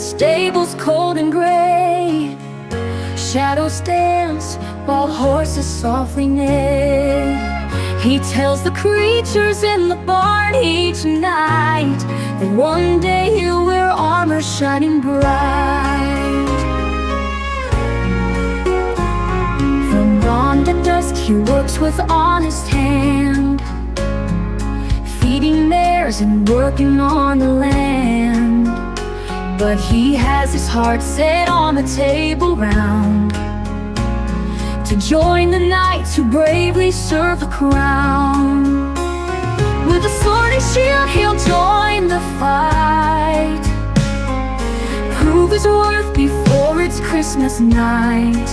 stable's cold and gray. Shadows dance while horses softly neigh. He tells the creatures in the barn each night that one day he'll wear armor shining bright. From dawn to dusk he works with honest hand, feeding mares and working on the land. But he has his heart set on the table round, to join the knights who bravely serve the crown. With a sword and shield he'll join the fight, prove his worth before it's Christmas night.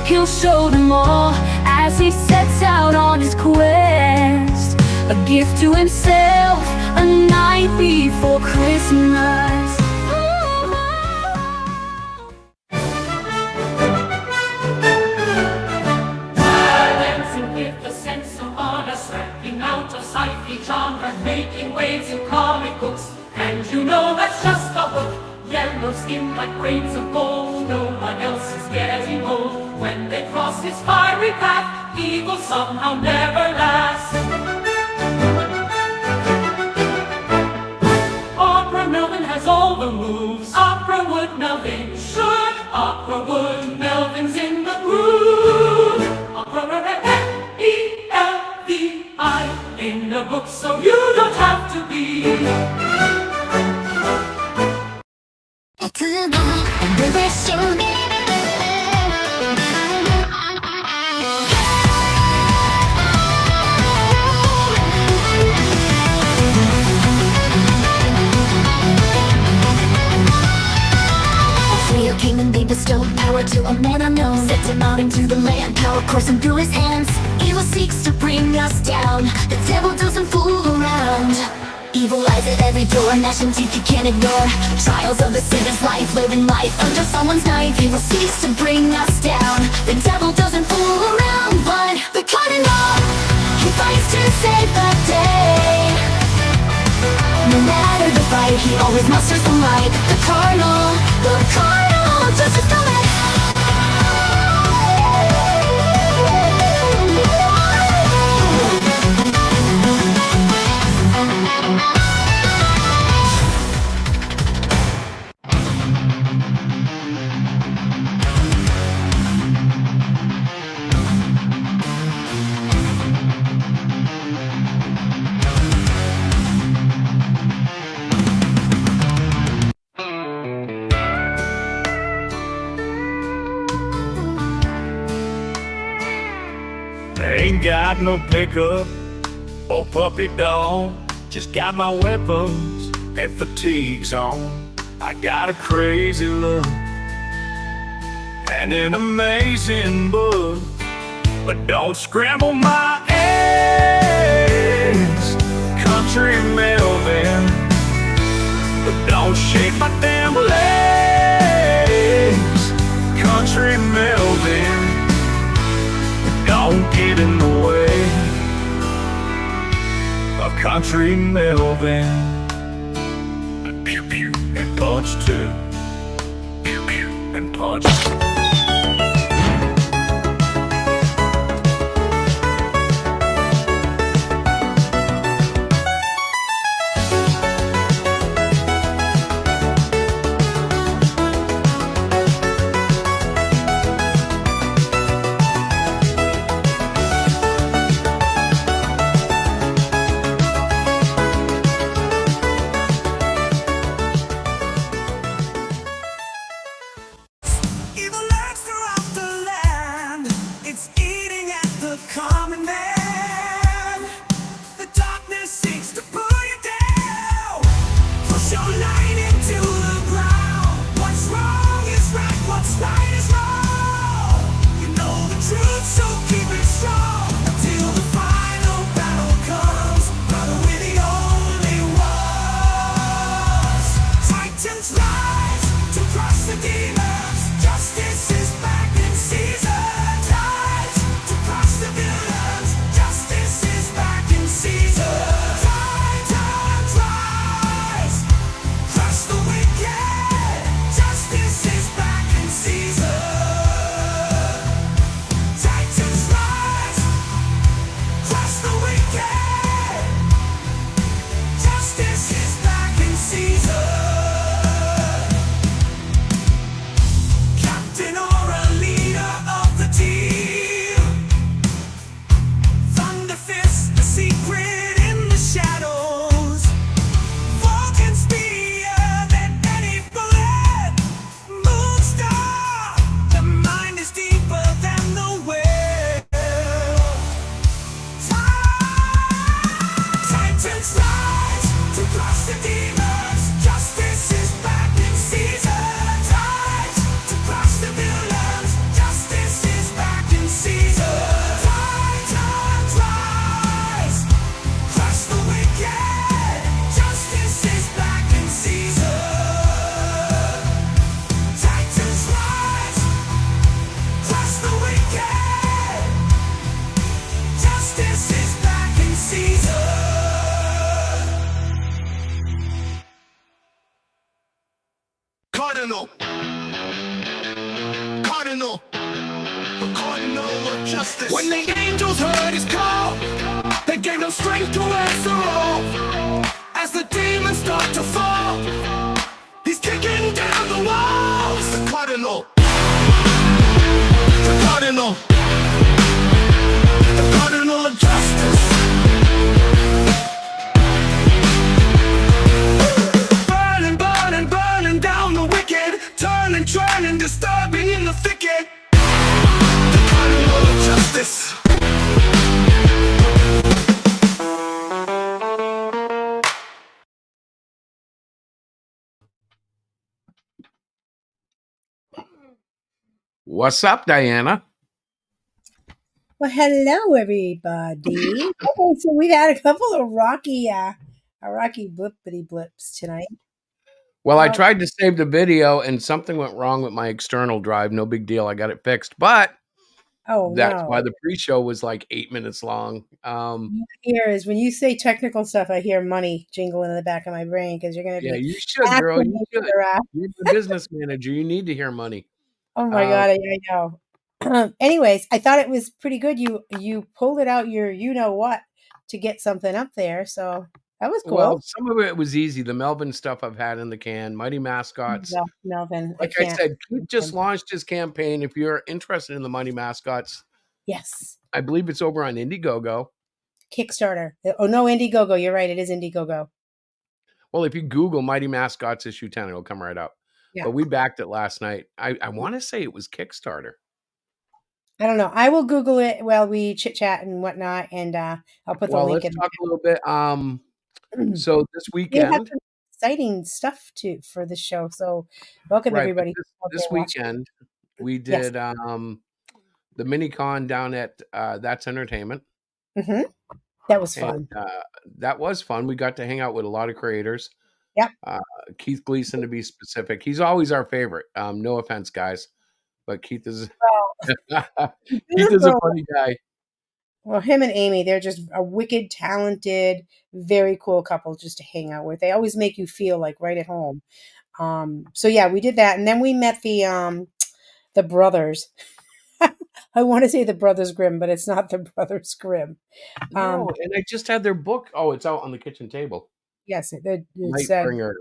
He'll show them all as he sets out on his quest, a gift to himself, a night before Christmas. Making waves in comic books, and you know that's just a hook. Yellow skin like grains of gold, no one else is getting old. When they cross his fiery path, evil somehow never lasts. Opera Melvin has all the moves. Opera Wood Melvin should. Opera Wood Melvin's in the groove. Opera E-L-V-I in the book, so you don't have to be. Trey King and be bestowed power to a man unknown. Set him out into the land, power coursing through his hands. Evil seeks to bring us down, the devil doesn't fool around. Evil lies at every door, gnashing teeth you can't ignore. Trials of the sinner's life, living life under someone's knife. Evil seeks to bring us down, the devil doesn't fool around. But the Cardinal, he fights to save the day. No matter the fight, he always musters the light. The Cardinal just is coming. Ain't got no pickup or puppy dog, just got my weapons and fatigues on. I got a crazy love and an amazing book, but don't scramble my eggs, country Melvin. But don't shake my damn legs, country Melvin. Don't get in the way of country Melvin. Pew pew and punch too. Pew pew and punch. Evil Justice is back in season. Cardinal. Cardinal. The Cardinal of Justice. When the angels heard his call, they gave them strength to answer all. As the demons start to fall, he's kicking down the walls. The Cardinal. The Cardinal. The Cardinal of Justice. Burning, burning, burning down the wicked, turning, turning, disturbing in the thicket. The Cardinal of Justice. What's up, Diana? Well, hello, everybody. Okay, so we've had a couple of rocky blippity blips tonight. Well, I tried to save the video and something went wrong with my external drive. No big deal. I got it fixed. But that's why the pre-show was like 8 minutes long. Here is when you say technical stuff, I hear money jingling in the back of my brain because you're going to be. Yeah, you should, girl. You should. You're the business manager. You need to hear money. Oh my God, I know. Anyways, I thought it was pretty good. You pulled it out your what to get something up there, so that was cool. Well, some of it was easy. The Melvin stuff I've had in the can. Mighty Mascots. Yeah, Melvin. Like I said, Keith just launched his campaign. If you're interested in the Mighty Mascots, yes, I believe it's over on Indiegogo. Kickstarter. Oh no, Indiegogo. You're right. It is Indiegogo. Well, if you Google Mighty Mascots issue 10, it'll come right up. Yeah. But we backed it last night. I want to say it was Kickstarter. I don't know. I will Google it while we chit chat and whatnot, and I'll put the link in. Let's talk a little bit. So this weekend, we have some exciting stuff for the show. So welcome everybody. This weekend we did the mini con down at That's Entertainment. Mm-hmm. That was fun. And, that was fun. We got to hang out with a lot of creators. Yep. Keith Gleason, to be specific, he's always our favorite. No offense, guys, but Keith is Keith is a funny guy. Well, him and Amy, they're just a wicked, talented, very cool couple just to hang out with. They always make you feel like right at home. So yeah, we did that, and then we met the brothers. I want to say the Brothers Grimm, but it's not the Brothers Grimm. No, and I just had their book. Oh, it's out on the kitchen table. Yes, Lightbringer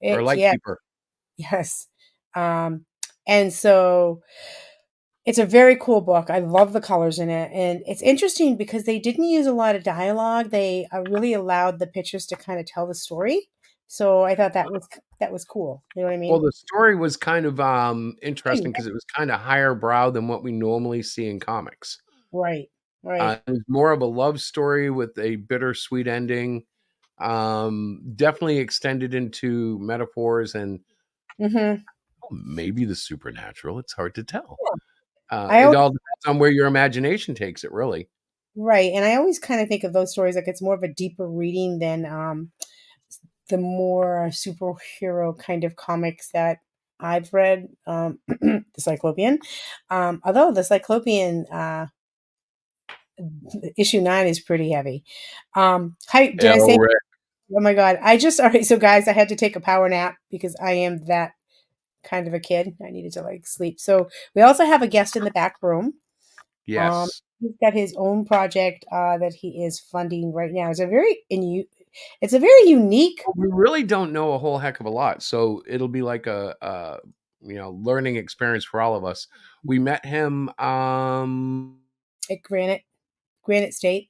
or Lightkeeper. Yes. And so it's a very cool book. I love the colors in it. And it's interesting because they didn't use a lot of dialogue. They really allowed the pictures to kind of tell the story. So I thought that was cool. You know what I mean? Well, the story was kind of interesting because it was kind of higher brow than what we normally see in comics. Right. It was more of a love story with a bittersweet ending. Definitely extended into metaphors and maybe the supernatural. It's hard to tell. Yeah. It all depends on where your imagination takes it, really. Right. And I always kind of think of those stories like it's more of a deeper reading than the more superhero kind of comics that I've read. The Cyclopean. Although the Cyclopean issue 9 is pretty heavy. Did I say? Oh my God! All right. So guys, I had to take a power nap because I am that kind of a kid. I needed to sleep. So we also have a guest in the back room. Yes. He's got his own project that he is funding right now. It's a very unique. We really don't know a whole heck of a lot, so it'll be like a learning experience for all of us. We met him at Granite State.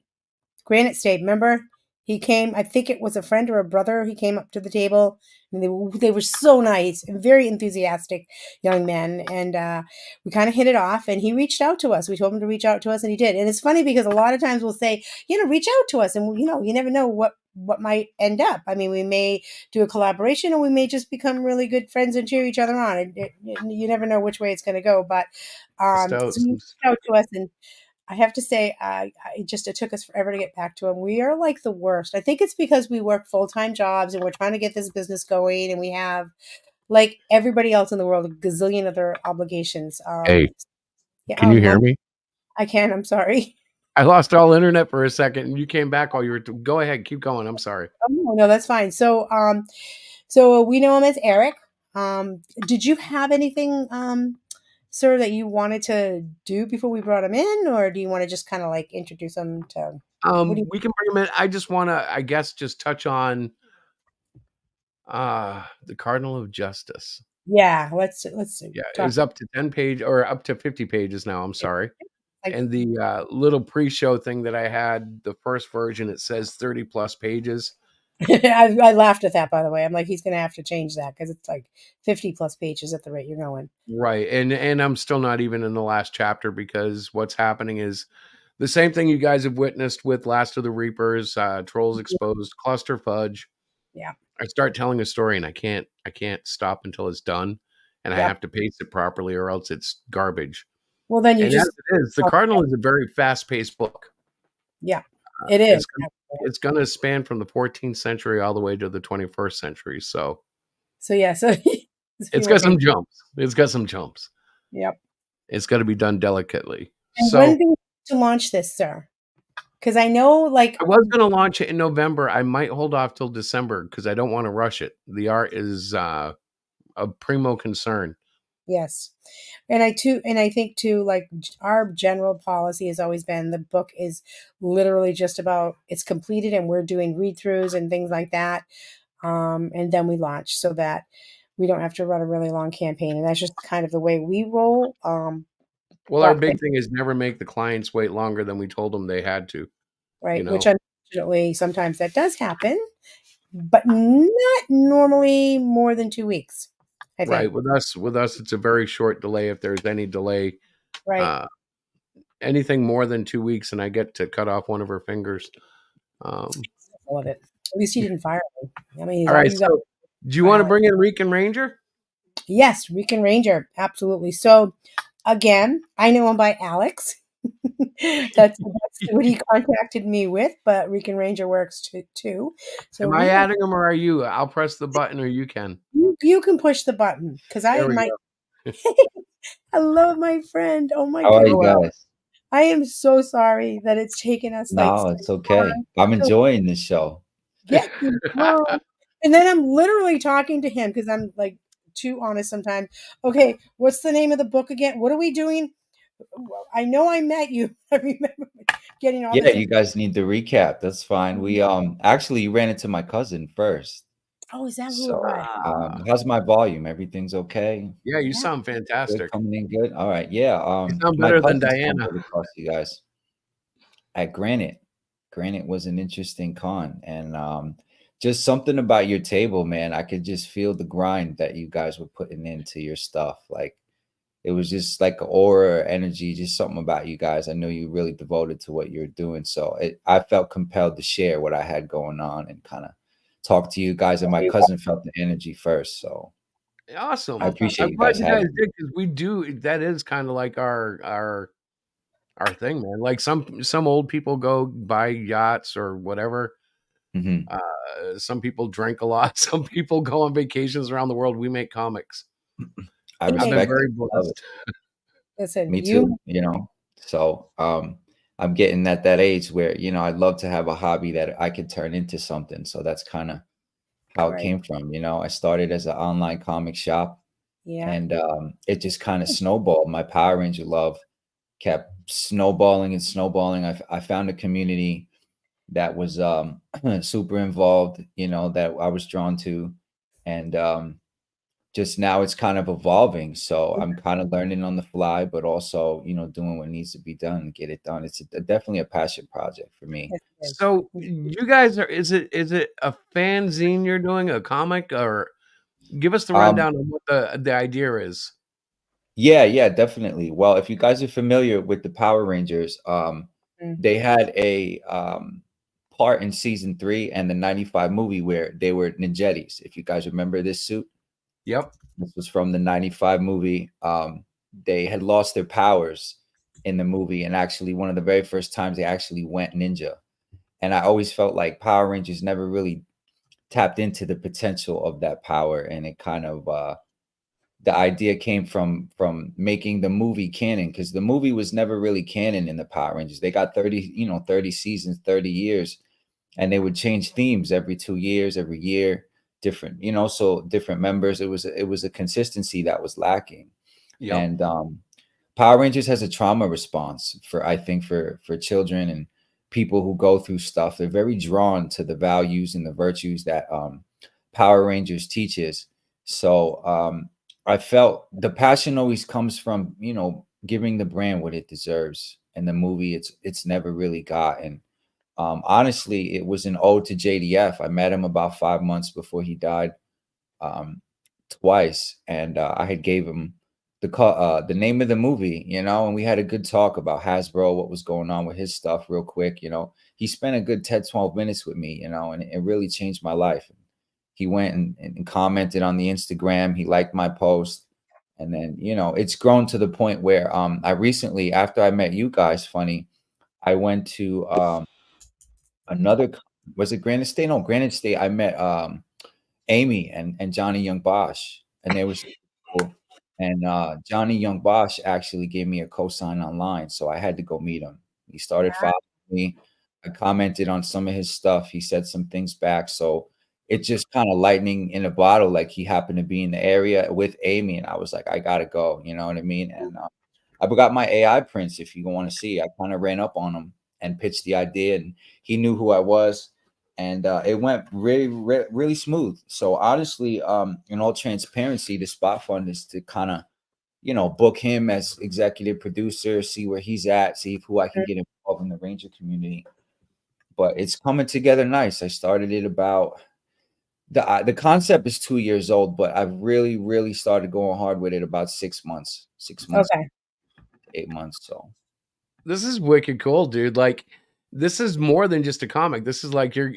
Remember, he came. I think it was a friend or a brother. He came up to the table, and they were so nice and very enthusiastic young men. And we kind of hit it off. And he reached out to us. We told him to reach out to us, and he did. And it's funny because a lot of times we'll say, reach out to us, and you never know what might end up. I mean, we may do a collaboration, or we may just become really good friends and cheer each other on. You never know which way it's going to go. But so he reached out to us, and I have to say, it took us forever to get back to him. We are like the worst. I think it's because we work full-time jobs and we're trying to get this business going, and we have, like everybody else in the world, a gazillion other obligations. Hey, can you hear me? I can. I'm sorry. I lost all internet for a second, and you came back while you were. Go ahead, keep going. I'm sorry. Oh, no, that's fine. So we know him as Eric. Did you have anything, sir, that you wanted to do before we brought him in, or do you want to just kind of like introduce him to? What do you? We can bring him in. I just want to, I guess, just touch on the Cardinal of Justice. Yeah, let's Yeah, talk. it's up to 10 page or up to 50 pages now. I'm sorry. Like, And the little pre-show thing that I had, the first version, it says 30 plus pages. I laughed at that, by the way. I'm like, he's going to have to change that because it's like 50 plus pages at the rate you're going. Right. And I'm still not even in the last chapter because what's happening is the same thing you guys have witnessed with Last of the Reapers, Trolls Exposed, Cluster Fudge. Yeah. I start telling a story and I can't stop until it's done, and I Yep. have to pace it properly or else it's garbage. Well, then you And just. as it is, the Cardinal is a very fast-paced book. Yeah, it is. It's going to span from the 14th century all the way to the 21st century. So yeah, so it's got some jumps. It's got some jumps. Yep. It's got to be done delicately. And So when do you want to launch this, sir? Because I know, like, I was going to launch it in November. I might hold off till December because I don't want to rush it. The art is a primo concern. yes. And I think too, like, our general policy has always been the book is literally just about it's completed and we're doing read-throughs and things like that. And then we launch so that we don't have to run a really long campaign. And that's just kind of the way we roll. Well, our big thing is never make the clients wait longer than we told them they had to. Right. You know? Which unfortunately sometimes that does happen, but not normally more than 2 weeks. I think. Right. With us, it's a very short delay. If there's any delay, Right. Anything more than 2 weeks, and I get to cut off one of her fingers. I love it. At least he didn't fire me. I mean, all right. So, do you want to bring in Rican Ranger? Yes, Rican Ranger, absolutely. So, again, I know him by Alex. that's what he contacted me with, but Rican Ranger works too. So am I adding him or are you? I'll press the button or you can. You can push the button because I might. I love my friend. Oh my How God. are you guys? I am so sorry that it's taken us. No, it's okay. I'm enjoying this show. Get you wrong. And then I'm literally talking to him because I'm like too honest sometimes. Okay, what's the name of the book again? What are we doing? I know I met you. I remember getting all. Yeah, you guys need to recap. That's fine. We actually ran into my cousin first. Oh, is that who So, it was? how's my volume? Everything's okay? Yeah, you sound fantastic. Good, coming in good. All right. Yeah. You sound better than Diana. Across you guys at Granite. Granite was an interesting con, and just something about your table, man. I could just feel the grind that you guys were putting into your stuff. Like it was just like an aura, energy, just something about you guys. I know you really devoted to what you're doing, so I felt compelled to share what I had going on and kind of talk to you guys. And my cousin felt the energy first, so awesome. I appreciate I'm glad you guys did because we do. That is kind of like our thing, man. Like some old people go buy yachts or whatever. Mm-hmm. Some people drink a lot. Some people go on vacations around the world. We make comics. I've been very blessed. Listen, me too. You know, so I'm getting at that age where I'd love to have a hobby that I could turn into something. So that's kind of how it came from. I started as an online comic shop, and it just kind of snowballed. My Power Ranger love kept snowballing and snowballing. I found a community that was super involved, that I was drawn to, and just now it's kind of evolving. So I'm kind of learning on the fly, but also doing what needs to be done and get it done. It's definitely a passion project for me. So you guys is it a fanzine you're doing, a comic, or give us the rundown of what the idea is? Yeah, definitely. Well, if you guys are familiar with the Power Rangers, they had a part in season 3 and the 95 movie where they were ninjettis. If you guys remember this suit. Yep. This was from the 95 movie. They had lost their powers in the movie, and actually one of the very first times they actually went ninja. And I always felt like Power Rangers never really tapped into the potential of that power, and it kind of the idea came from making the movie canon, because the movie was never really canon in the Power Rangers. They got 30 seasons, 30 years, and they would change themes every 2 years, every year, different, so different members. It was a consistency that was lacking. Yep. And Power Rangers has a trauma response for, I think, for children and people who go through stuff. They're very drawn to the values and the virtues that Power Rangers teaches. So I felt the passion always comes from, giving the brand what it deserves. And the movie, it's never really gotten. Honestly, it was an ode to JDF. I met him about 5 months before he died, twice, and I had gave him the name of the movie, and we had a good talk about Hasbro, what was going on with his stuff, real quick. He spent a good 10-12 minutes with me, and it really changed my life. He went and commented on the Instagram. He liked my post, and then it's grown to the point where I recently, after I met you guys, funny, I went to another, was it Granite State? No, Granite State. I met Amy and Johnny Young Bosch, and they were so cool. And Johnny Young Bosch actually gave me a cosign online, so I had to go meet him. He started following me. I commented on some of his stuff. He said some things back, so it's just kind of lightning in a bottle. Like, he happened to be in the area with Amy, and I was like, I gotta go. You know what I mean? And I got my AI prints. If you want to see, I kind of ran up on him and pitched the idea, and he knew who I was, and it went really, really smooth. So honestly, in all transparency, the Spot Fund is to kind of, book him as executive producer, see where he's at, see who I can get involved in the Ranger community. But it's coming together nice. I started it about the concept is 2 years old, but I've really, really started going hard with it about 6 months, Okay. 8 months. So This is wicked cool, dude. Like, this is more than just a comic. This is like you're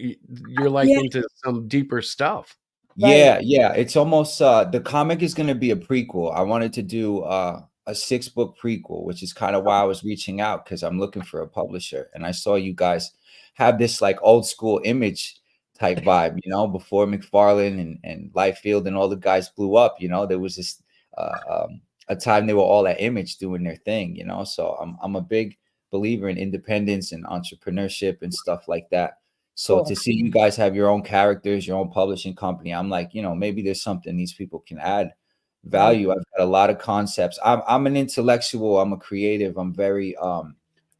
like Yeah. into some deeper stuff. yeah, it's almost the comic is going to be a prequel. I wanted to do a 6-book prequel, which is kind of why I was reaching out, because I'm looking for a publisher, and I saw you guys have this like old school Image type vibe, before McFarlane and Liefeld and all the guys blew up. There was this a time they were all at Image doing their thing, so I'm a big believer in independence and entrepreneurship and stuff like that. So Cool. to see you guys have your own characters, your own publishing company, I'm like, maybe there's something these people can add value. I've got a lot of concepts. I'm an intellectual. I'm a creative. I'm very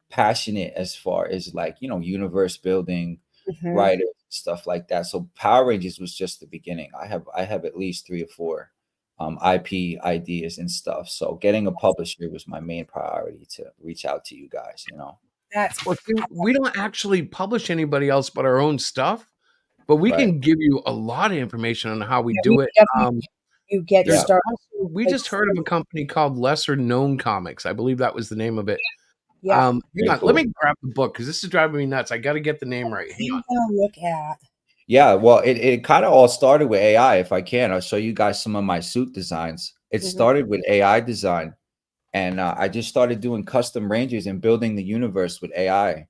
passionate as far as, like, universe building, writer, stuff like that. So Power Rangers was just the beginning. I have at least 3 or 4 IP ideas and stuff. So getting a publisher was my main priority, to reach out to you guys. That's Well, see, we don't actually publish anybody else but our own stuff, but we Right. can give you a lot of information on how we Yeah, do it. you get There's started. also, we just heard of a company called Lesser Known Comics. I believe that was the name of it. Yeah. Hang on, let me grab the book, because this is driving me nuts. I got to get the name right. Hang on. I'm gonna look at. Yeah, well, it kind of all started with AI. If I can, I'll show you guys some of my suit designs. It started with AI design, and I just started doing custom Rangers and building the universe with AI,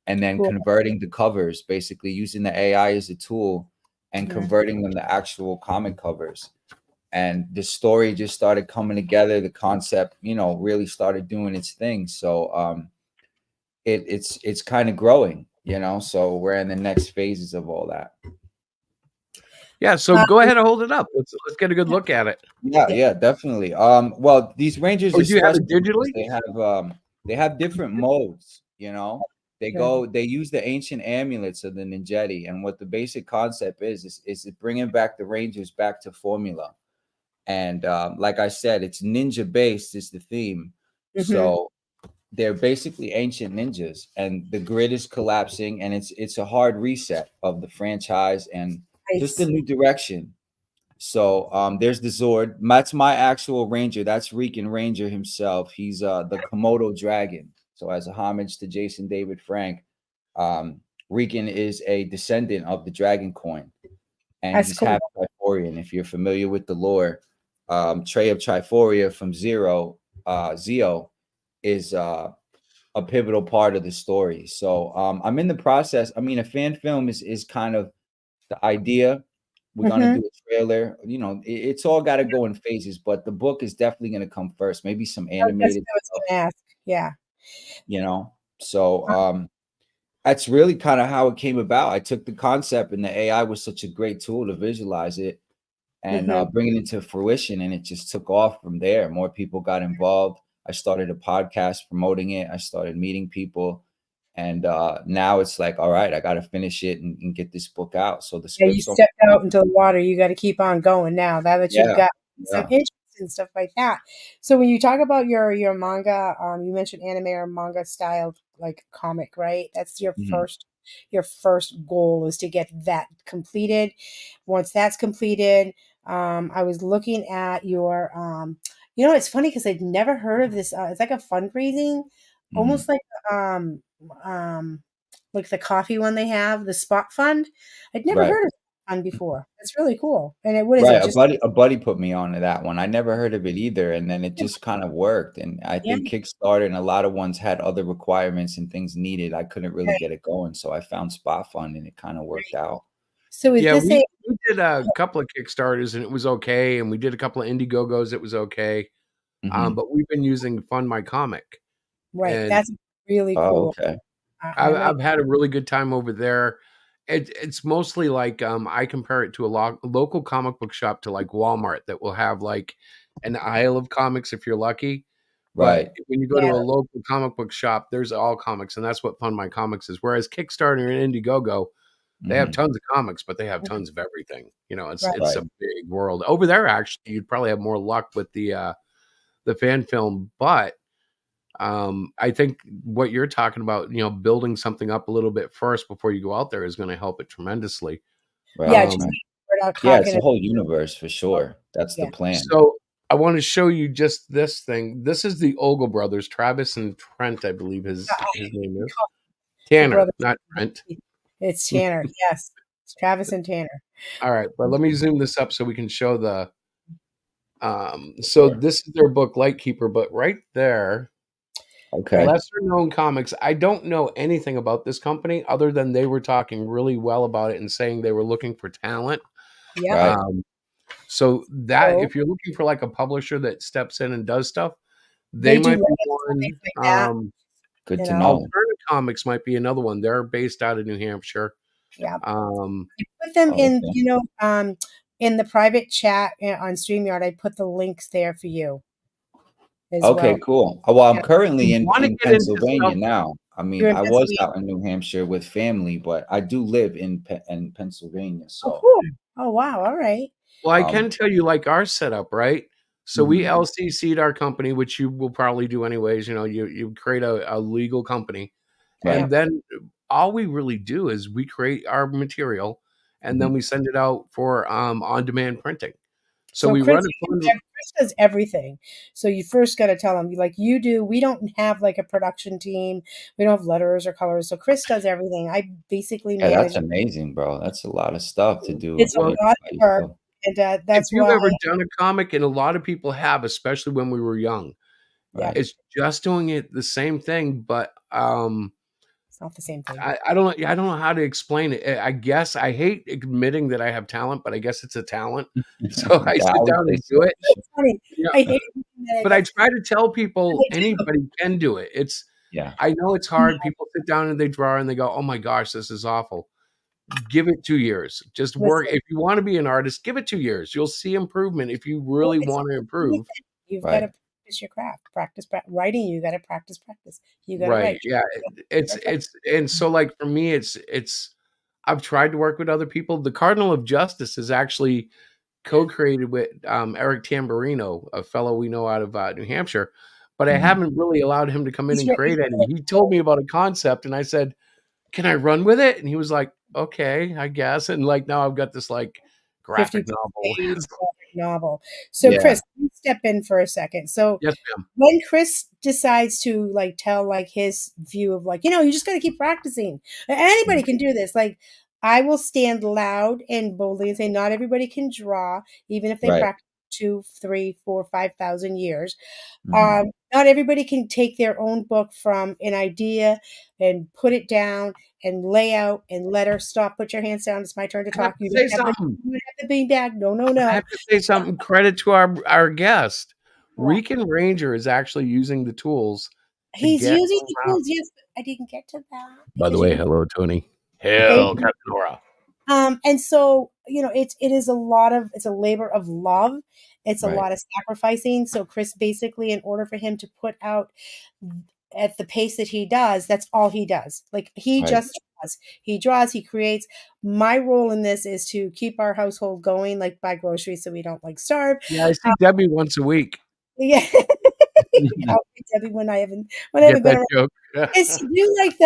and then Cool. converting the covers, basically using the AI as a tool and converting them to actual comic covers. And the story just started coming together. The concept, really started doing its thing. So it's kind of growing, so we're in the next phases of all that. Yeah, so go ahead and hold it up. Let's get a good look at it. Yeah, definitely. Well, these Rangers, Oh, do you have it especially, digitally? they have different modes. They use the ancient amulets of the Ninjetti, and what the basic concept is bringing back the Rangers back to formula. And like I said, it's ninja based is the theme. So they're basically ancient ninjas, and the grid is collapsing, and it's a hard reset of the franchise and just a new direction. So there's the Zord. That's my actual Ranger. That's Rican Ranger himself. He's the Komodo Dragon. So as a homage to Jason David Frank, Rican is a descendant of the Dragon Coin, and That's he's cool. half Triforian. If you're familiar with the lore, Trey of Triforia from Zeo is a pivotal part of the story. So I'm in the process. I mean, a fan film is kind of the idea. We're gonna do a trailer. You know, it's all got to go in phases, but the book is definitely gonna come first. Maybe some That's animated what I was stuff. gonna ask. Yeah. You know, so that's really kind of how it came about. I took the concept, and the AI was such a great tool to visualize it and Mhm. bring it into fruition, and it just took off from there. More people got involved. I started a podcast promoting it. I started meeting people, and now it's like, all right, I got to finish it and get this book out. So the Yeah, you script's on. stepped out into the water, you gotta keep on going now that you've Yeah, got some yeah. interest and stuff like that. So when you talk about your manga, you mentioned anime or manga style like comic, right? That's Mhm. your first goal is to get that completed. Once that's completed, I was looking at your it's funny because I'd never heard of this. It's like a fundraising, almost Mhm. um um like the coffee one they have, the spot fund. I'd never Right. heard of that fund before. It's really cool. And what is Right, it? Just a buddy put me on to that one. I never heard of it either, and then it just kind of worked, and I yeah, think Kickstarter and a lot of ones had other requirements and things needed. I couldn't really yeah, get it going, so I found Spot Fund, and it kinda worked right. out. So is Yeah, this a we did a couple of Kickstarters and it was okay, and we did a couple of Indiegogos, it was okay. Mhm. But we've been using Fund My Comic, right? and That's really Oh, cool. okay. I like I've had a really good time over there. It's mostly like, I compare it to a local comic book shop to like Walmart that will have like an aisle of comics if you're lucky. But Right. when you go yeah, to a local comic book shop, there's all comics, and that's what Fund My Comics is. Whereas Kickstarter and Indiegogo, they have Mhm. tons of comics, but they have mhm, tons of everything. You know, right. it's a Right. big world. Over there, actually, you'd probably have more luck with the fan film, but I think what you're talking about, building something up a little bit first before you go out there is going to help it tremendously. Yeah, Right, just Um, right. we're not Yeah, it's talking a about whole universe for sure. That's the yeah. plan. so I want to show you just this thing. This is the Ogle brothers, Travis and Trent, I believe his name We is call the Tanner, brothers. not Trent. It's Tanner. Yes. It's Travis and Tanner. All right, but let me zoom this up so we can show the. So Sure. this is their book, Lightkeeper, but right there, Okay. lesser known comics. I don't know anything about this company other than they were talking really well about it and saying they were looking for talent. Yep. Right. Um, so that So if you're looking for like a publisher that steps in and does stuff, they they do might be limits and things one. like that. Good You to know. know. Alternative Comics might be another one. They're based out of New Hampshire. Yeah. Um, Put them Oh, in, okay. in the private chat on StreamYard. I put the links there for you as Okay, well. cool. Well, I'm Yeah. currently you want to in get into Pennsylvania stuff. now. I mean, You're in I was Pennsylvania. out in New Hampshire with family, but I do live in Pennsylvania. Oh, So, cool. Oh, wow. All right. Well, I um, can tell you like our setup, right? So we mhm, LCC'd our company, which you will probably do anyways. You create a legal company, Yeah. and right. then all we really do is we create our material, and then Mhm. we send it out for on-demand printing. So So we Chris, run a fund. Chris does everything. So you first got to tell him, like you do. We don't have like a production team. We don't have letters or colors. So Chris does everything. I basically Yeah, that's manage. amazing, bro. That's a lot of stuff to do, It's a Well, you know, lot by of work, yourself. and if that's you've why. ever done a comic, and a lot of people have, especially when we were young, Yeah, Right. it's just doing it the same thing, but it's not the same thing. I don't know how to explain it. I guess I hate admitting that I have talent, but I guess it's a talent. So I Yeah, I sit would down say and do so it. for sure. It's funny. Yeah, I hate admitting that I but I got try to tell people I do. anybody can do it. Yeah. I know it's hard. People sit down and they draw and they go, "Oh my gosh, this is awful." Give it 2 years. Just work. Listen, If you want to be an artist, give it 2 years. You'll see improvement if you well, really it's want to like improve. anything. You've got to Right. practice your craft. Writing. You got to practice. You got to Right. write. Yeah. It's and so like for me, it's I've tried to work with other people. The Cardinal of Justice is actually co-created with Eric Tamburino, a fellow we know out of New Hampshire, but I Mhm. haven't really allowed him to come in He's and written. create any. He told me about a concept, and I said, "Can I run with it?" And he was like, "Okay, I guess." And like now I've got this like graphic 52 novel. page graphic novel. So, Yeah. Chris, let me step in for a second. So, Yes, ma'am. when Chris decides to like tell like his view of like, you just got to keep practicing. Anybody Mhm. can do this. Like, I will stand loud and boldly and say, not everybody can draw, even if they Right. practice 2, 3, 4, 5,000 years. Mhm. Not everybody can take their own book from an idea and put it down and lay out and let her stop. Put your hands down. It's my turn to I have talk. to say something. You don't have the beanbag. No, no, I no. have to say something. Credit to our guest. What? Rican Ranger is actually using the tools to He's get using the around. tools. Yes, but I didn't get to that By the because way, you. hello, Tony. Thank Hell, you. Captain Nora. And so, it is a lot of it's a labor of love. It's a Right. lot of sacrificing. So Chris basically, in order for him to put out at the pace that he does, that's all he does. Like he Right. just draws. He draws, he creates. My role in this is to keep our household going, like buy groceries so we don't like starve. Yeah, I Uh, see Debbie once a week. yeah. You I'll be Debbie when I get haven't that been joke? is to do like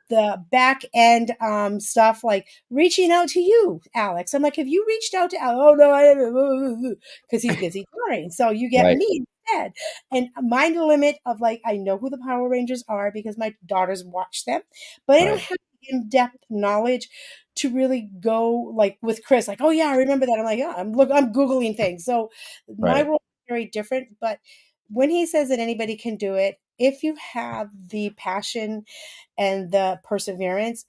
the back end stuff like reaching out to you, Alex. I'm like, have you reached out to Alex? Oh no, I haven't, because he's busy touring. So you get Right. me instead. And my limit of like I know who the Power Rangers are because my daughters watch them, but I don't Right. have in-depth knowledge to really go like with Chris, like, oh yeah, I remember that. I'm like, yeah, I'm Googling things. So my Right. role is very different, but when he says that anybody can do it, if you have the passion and the perseverance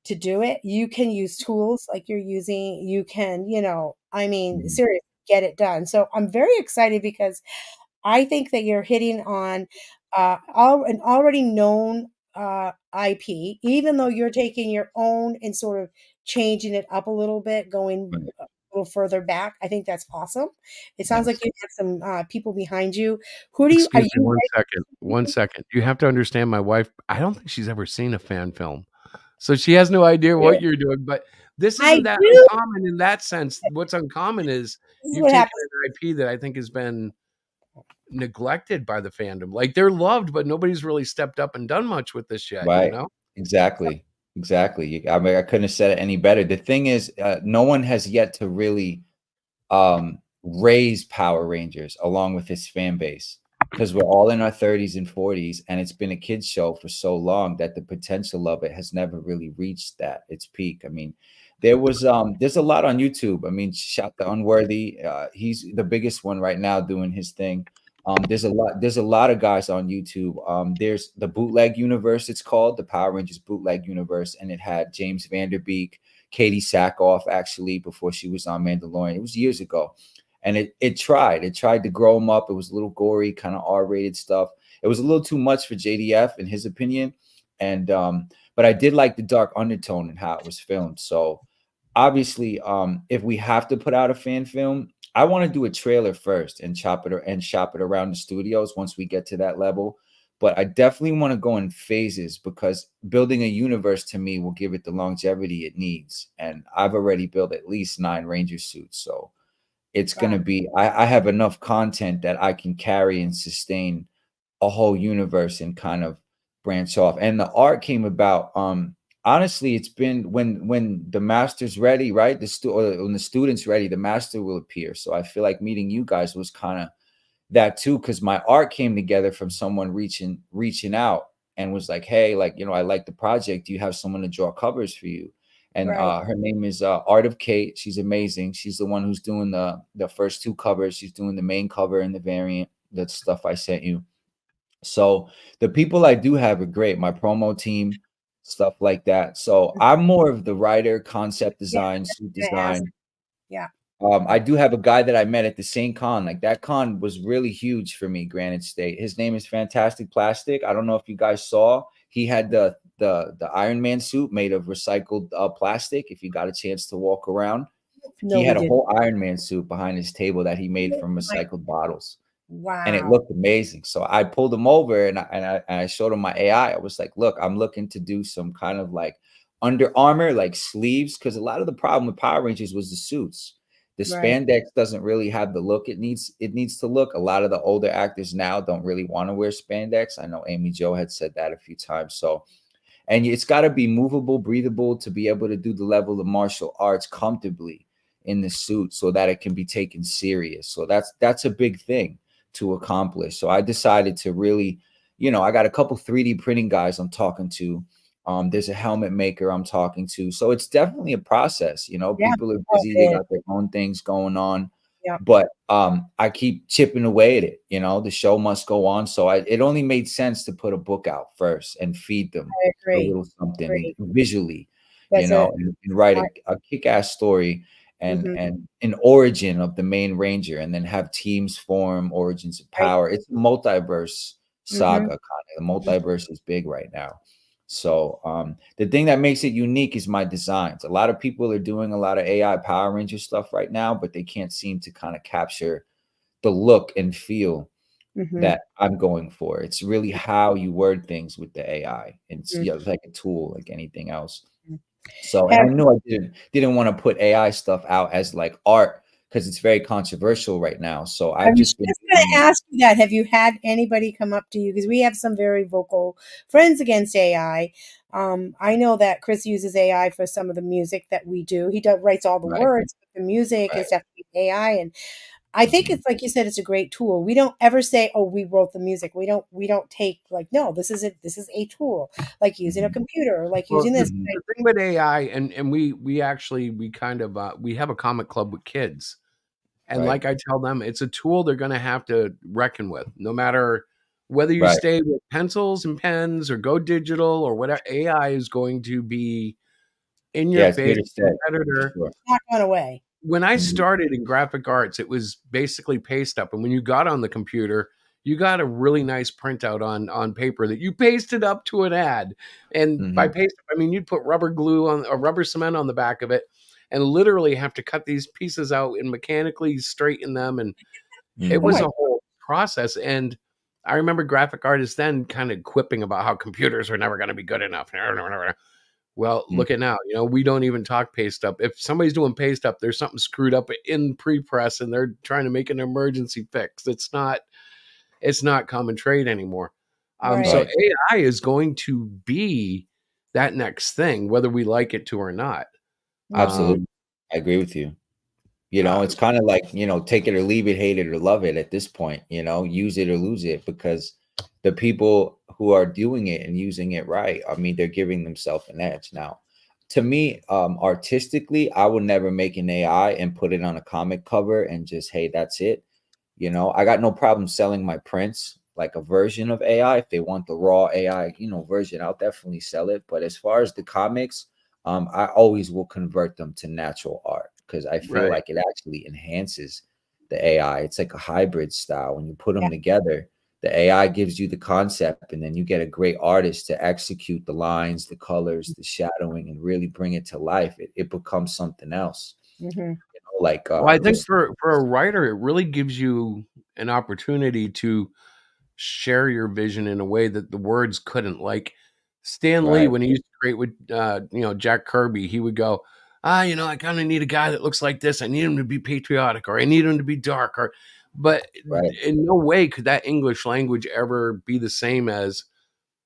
to do it, you can use tools like you're using. You can, I mean, Mhm. seriously, get it done. So I'm very excited because I think that you're hitting on an already known IP, even though you're taking your own and sort of changing it up a little bit, going Right. a little further back. I think that's awesome. It sounds like Thanks. you have some people behind you. Who do you are Excuse me you one writing second. One something? second. You have to understand my wife, I don't think she's ever seen a fan film. So she has no idea Yeah. what you're doing, but this I isn't that do. uncommon in that sense. What's uncommon is This is you've what taken happens. an IP that I think has been neglected by the fandom. Like they're loved, but nobody's really stepped up and done much with this yet, you Right. know? Exactly. Exactly. I mean, I couldn't have said it any better. The thing is, no one has yet to really raise Power Rangers along with his fan base because we're all in our 30s and 40s, and it's been a kids show for so long that the potential of it has never really reached its peak. I mean, there's a lot on YouTube. I mean, shout the Unworthy. He's the biggest one right now doing his thing. There's a lot of guys on YouTube. There's the bootleg universe, it's called the Power Rangers bootleg universe, and it had James Vanderbeek, Katie Sackhoff, actually, before she was on Mandalorian. It was years ago. And it tried to grow him up. It was a little gory, kind of R-rated stuff. It was a little too much for JDF in his opinion. And but I did like the dark undertone and how it was filmed. So obviously, if we have to put out a fan film, I want to do a trailer first and shop it around the studios once we get to that level. But I definitely want to go in phases because building a universe to me will give it the longevity it needs. And I've already built at least 9 Ranger suits. So it's going Wow. to be, I have enough content that I can carry and sustain a whole universe and kind of branch off. And the art came about, honestly, it's been when the master's ready, right? Or when the student's ready, the master will appear. So I feel like meeting you guys was kind of that too, because my art came together from someone reaching out and was like, hey, like, I like the project. Do you have someone to draw covers for you? And Right. her name is Art of Kate. She's amazing. She's the one who's doing the first 2 covers. She's doing the main cover and the variant, that stuff I sent you. So the people I do have are great. My promo team, stuff like that. So I'm more of the writer, concept Yeah, design, suit I'm gonna ask. design. Yeah. I do have a guy that I met at the same con. Like that con was really huge for me, Granite State. His name is Fantastic Plastic. I don't know if you guys saw. He had the Iron Man suit made of recycled plastic. If you got a chance to walk around, he No, we had a didn't. whole Iron Man suit behind his table that he made Oh from my recycled bottles, and it wow. looked amazing. So I pulled him over and I showed him my AI. I was like, look, I'm looking to do some kind of like Under Armour, like sleeves, because a lot of the problem with Power Rangers was the suits. The Right. spandex doesn't really have the look it needs to look. A lot of the older actors now don't really want to wear spandex. I know Amy Jo had said that a few times. So, and it's got to be movable, breathable to be able to do the level of martial arts comfortably in the suit so that it can be taken serious. So that's a big thing to accomplish. So I decided to really, I got a couple 3D printing guys I'm talking to. There's a helmet maker I'm talking to. So it's definitely a process. Yeah. People are Oh, busy, they it is. got their own things going on. Yeah. but I keep chipping away at it. You know, the show must go on. So it only made sense to put a book out first and feed them I a agree. little something Agree. visually, you That's know, a and write I a kick-ass story mhm, and an origin of the main ranger, and then have teams form, origins of right. power. It's a multiverse Mhm, saga kind of. The multiverse is big right now. So the thing that makes it unique is my designs. A lot of people are doing a lot of AI Power Ranger stuff right now, but they can't seem to kind of capture the look and feel mhm, that I'm going for. It's really how you word things with the AI. It's, mhm, yeah, it's like a tool, like anything else. mhm. So, and Have I knew I didn't want to put AI stuff out as like art because it's very controversial right now. So I I've was just been just doing gonna it. ask you that. Have you had anybody come up to you? Because we have some very vocal friends against AI. I know that Chris uses AI for some of the music that we do. He does writes all the Right, words, but the music right. is definitely AI. And I think Mhm. it's like you said, it's a great tool. We don't ever say, "Oh, we wrote the music." We don't take like, no, this is it. This is a tool, like using a Mhm. computer, or like Well, using this. Mhm. the thing with AI, and we actually we kind of we have a comic club with kids, and Right, like I tell them, it's a tool they're going to have to reckon with, no matter whether you right. stay with pencils and pens or go digital or whatever. AI is going to be in your Yeah, it's here face to stay for competitor. sure. Not gone away. When I Mhm. started in graphic arts, it was basically paste up, and when you got on the computer, you got a really nice printout on paper that you pasted up to an ad. And by Mhm. paste up, I mean you'd put rubber glue on or rubber cement on the back of it, and literally have to cut these pieces out and mechanically straighten them, and it Oh was my, Mhm. a whole process. And I remember graphic artists then kind of quipping about how computers are never going to be good enough. Well, Mhm. look at now. We don't even talk paste up. If somebody's doing paste up, there's something screwed up in pre-press and they're trying to make an emergency fix. It's not common trade anymore. So right. Right. AI is going to be that next thing, whether we like it to or not. Mhm. Absolutely. Um, I agree with you. You know, uh, it's kind of like, take it or leave it, hate it or love it at this point, use it or lose it, because the people who are doing it and using it right, I mean, they're giving themselves an edge. Now, to me, artistically, I would never make an AI and put it on a comic cover and just, hey, that's it. I got no problem selling my prints like a version of AI. If they want the raw AI, version, I'll definitely sell it. But as far as the comics, I always will convert them to natural art because I feel right. like it actually enhances the AI. It's like a hybrid style. When you put Yeah. them together, the AI gives you the concept, and then you get a great artist to execute the lines, the colors, the shadowing, and really bring it to life. It becomes something else. Mhm. Like Well, I think just for a writer, it really gives you an opportunity to share your vision in a way that the words couldn't. Like Stan Lee, right, when he used to create with Jack Kirby, he would go, I kind of need a guy that looks like this. I need him to be patriotic, or I need him to be dark, or but right, in no way could that English language ever be the same as,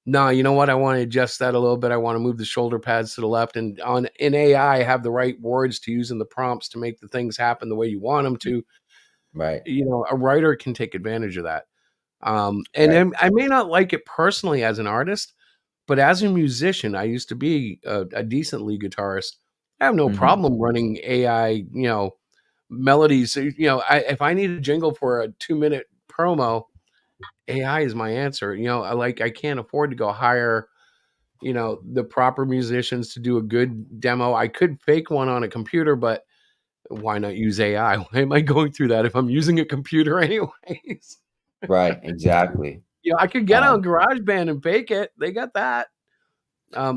no, you know what? I want to adjust that a little bit. I want to move the shoulder pads to the left, and on in AI have the right words to use in the prompts to make the things happen the way you want them to. right, A writer can take advantage of that. And right. then I may not like it personally as an artist, but as a musician, I used to be a decent lead guitarist. I have no Mhm. problem running AI, melodies. So, if I need a jingle for a 2-minute promo, AI is my answer. I can't afford to go hire, the proper musicians to do a good demo. I could fake one on a computer, but why not use AI? Why am I going through that if I'm using a computer anyways? Right, exactly. I could get Um, on GarageBand and fake it. They got that.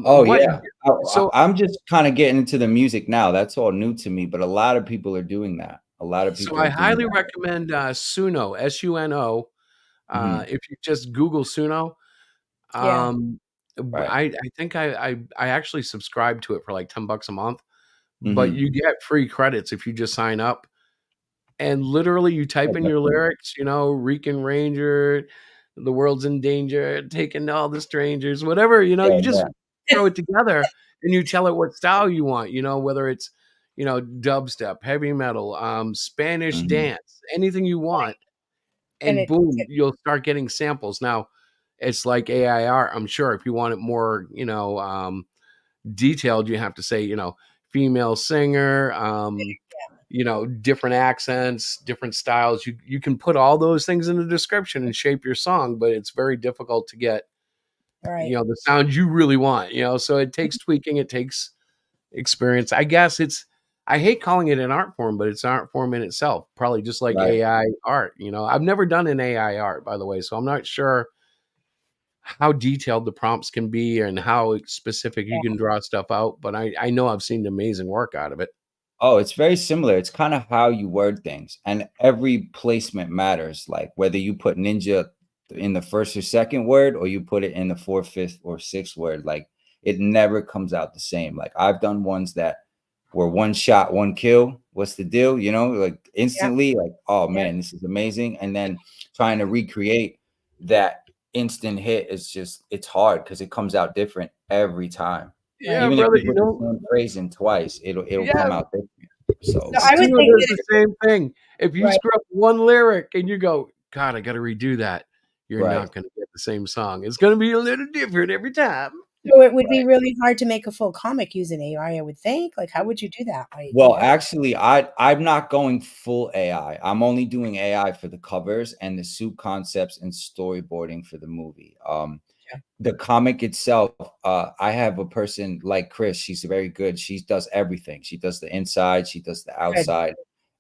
oh What yeah, so I'm just kind of getting into the music now. That's all new to me, but a lot of people are doing that. A lot of so people I are doing highly that. recommend Suno, Suno. Mhm. If you just Google Suno, Yeah. um, Right. I think I actually subscribe to it for like $10 a month, but Mhm. you get free credits if you just sign up. And literally, you type Oh, in your definitely. lyrics, Rican Ranger, the world's in danger, taking all the strangers, whatever, Yeah, you just yeah. throw it together and you tell it what style you want, whether it's, dubstep, heavy metal, Spanish Mhm. dance, anything you want. And And it boom, you'll start getting samples. Now, it's like AIR. I'm sure if you want it more, detailed, you have to say, female singer, different accents, different styles. You can put all those things in the description and shape your song, but it's very difficult to get Right. the sound you really want. So it takes tweaking, it takes experience. I guess I hate calling it an art form, but it's an art form in itself, probably just like Right. AI art. I've never done an AI art, by the way, so I'm not sure how detailed the prompts can be and how specific you can draw stuff out, but I know I've seen amazing work out of it. Oh, it's very similar. It's kind of how you word things, and every placement matters. Like whether you put ninja in the first or second word, or you put it in the fourth, fifth, or sixth word, like it never comes out the same. Like I've done ones that were one shot, one kill. What's the deal? Like Yeah. instantly, like, oh Yeah. man, this is amazing. And then trying to recreate that instant hit it's hard because it comes out different every time. Right. Yeah, Even if brother, you put the same phrase in twice, it'll come yeah, out different. So So I would Steel think does that the same thing. If you right. screw up one lyric and you go, God, I got to redo that, you're right. not going to get the same song. It's going to be a little different every time. So it would be really hard to make a full comic using AI, I would think. Like, how would you do that? Like, Well, actually, I'm not going full AI. I'm only doing AI for the covers and the suit concepts and storyboarding for the movie. Yeah. The comic itself, I have a person like Chris. She's very good. She does everything. She does the inside, she does the Good. outside,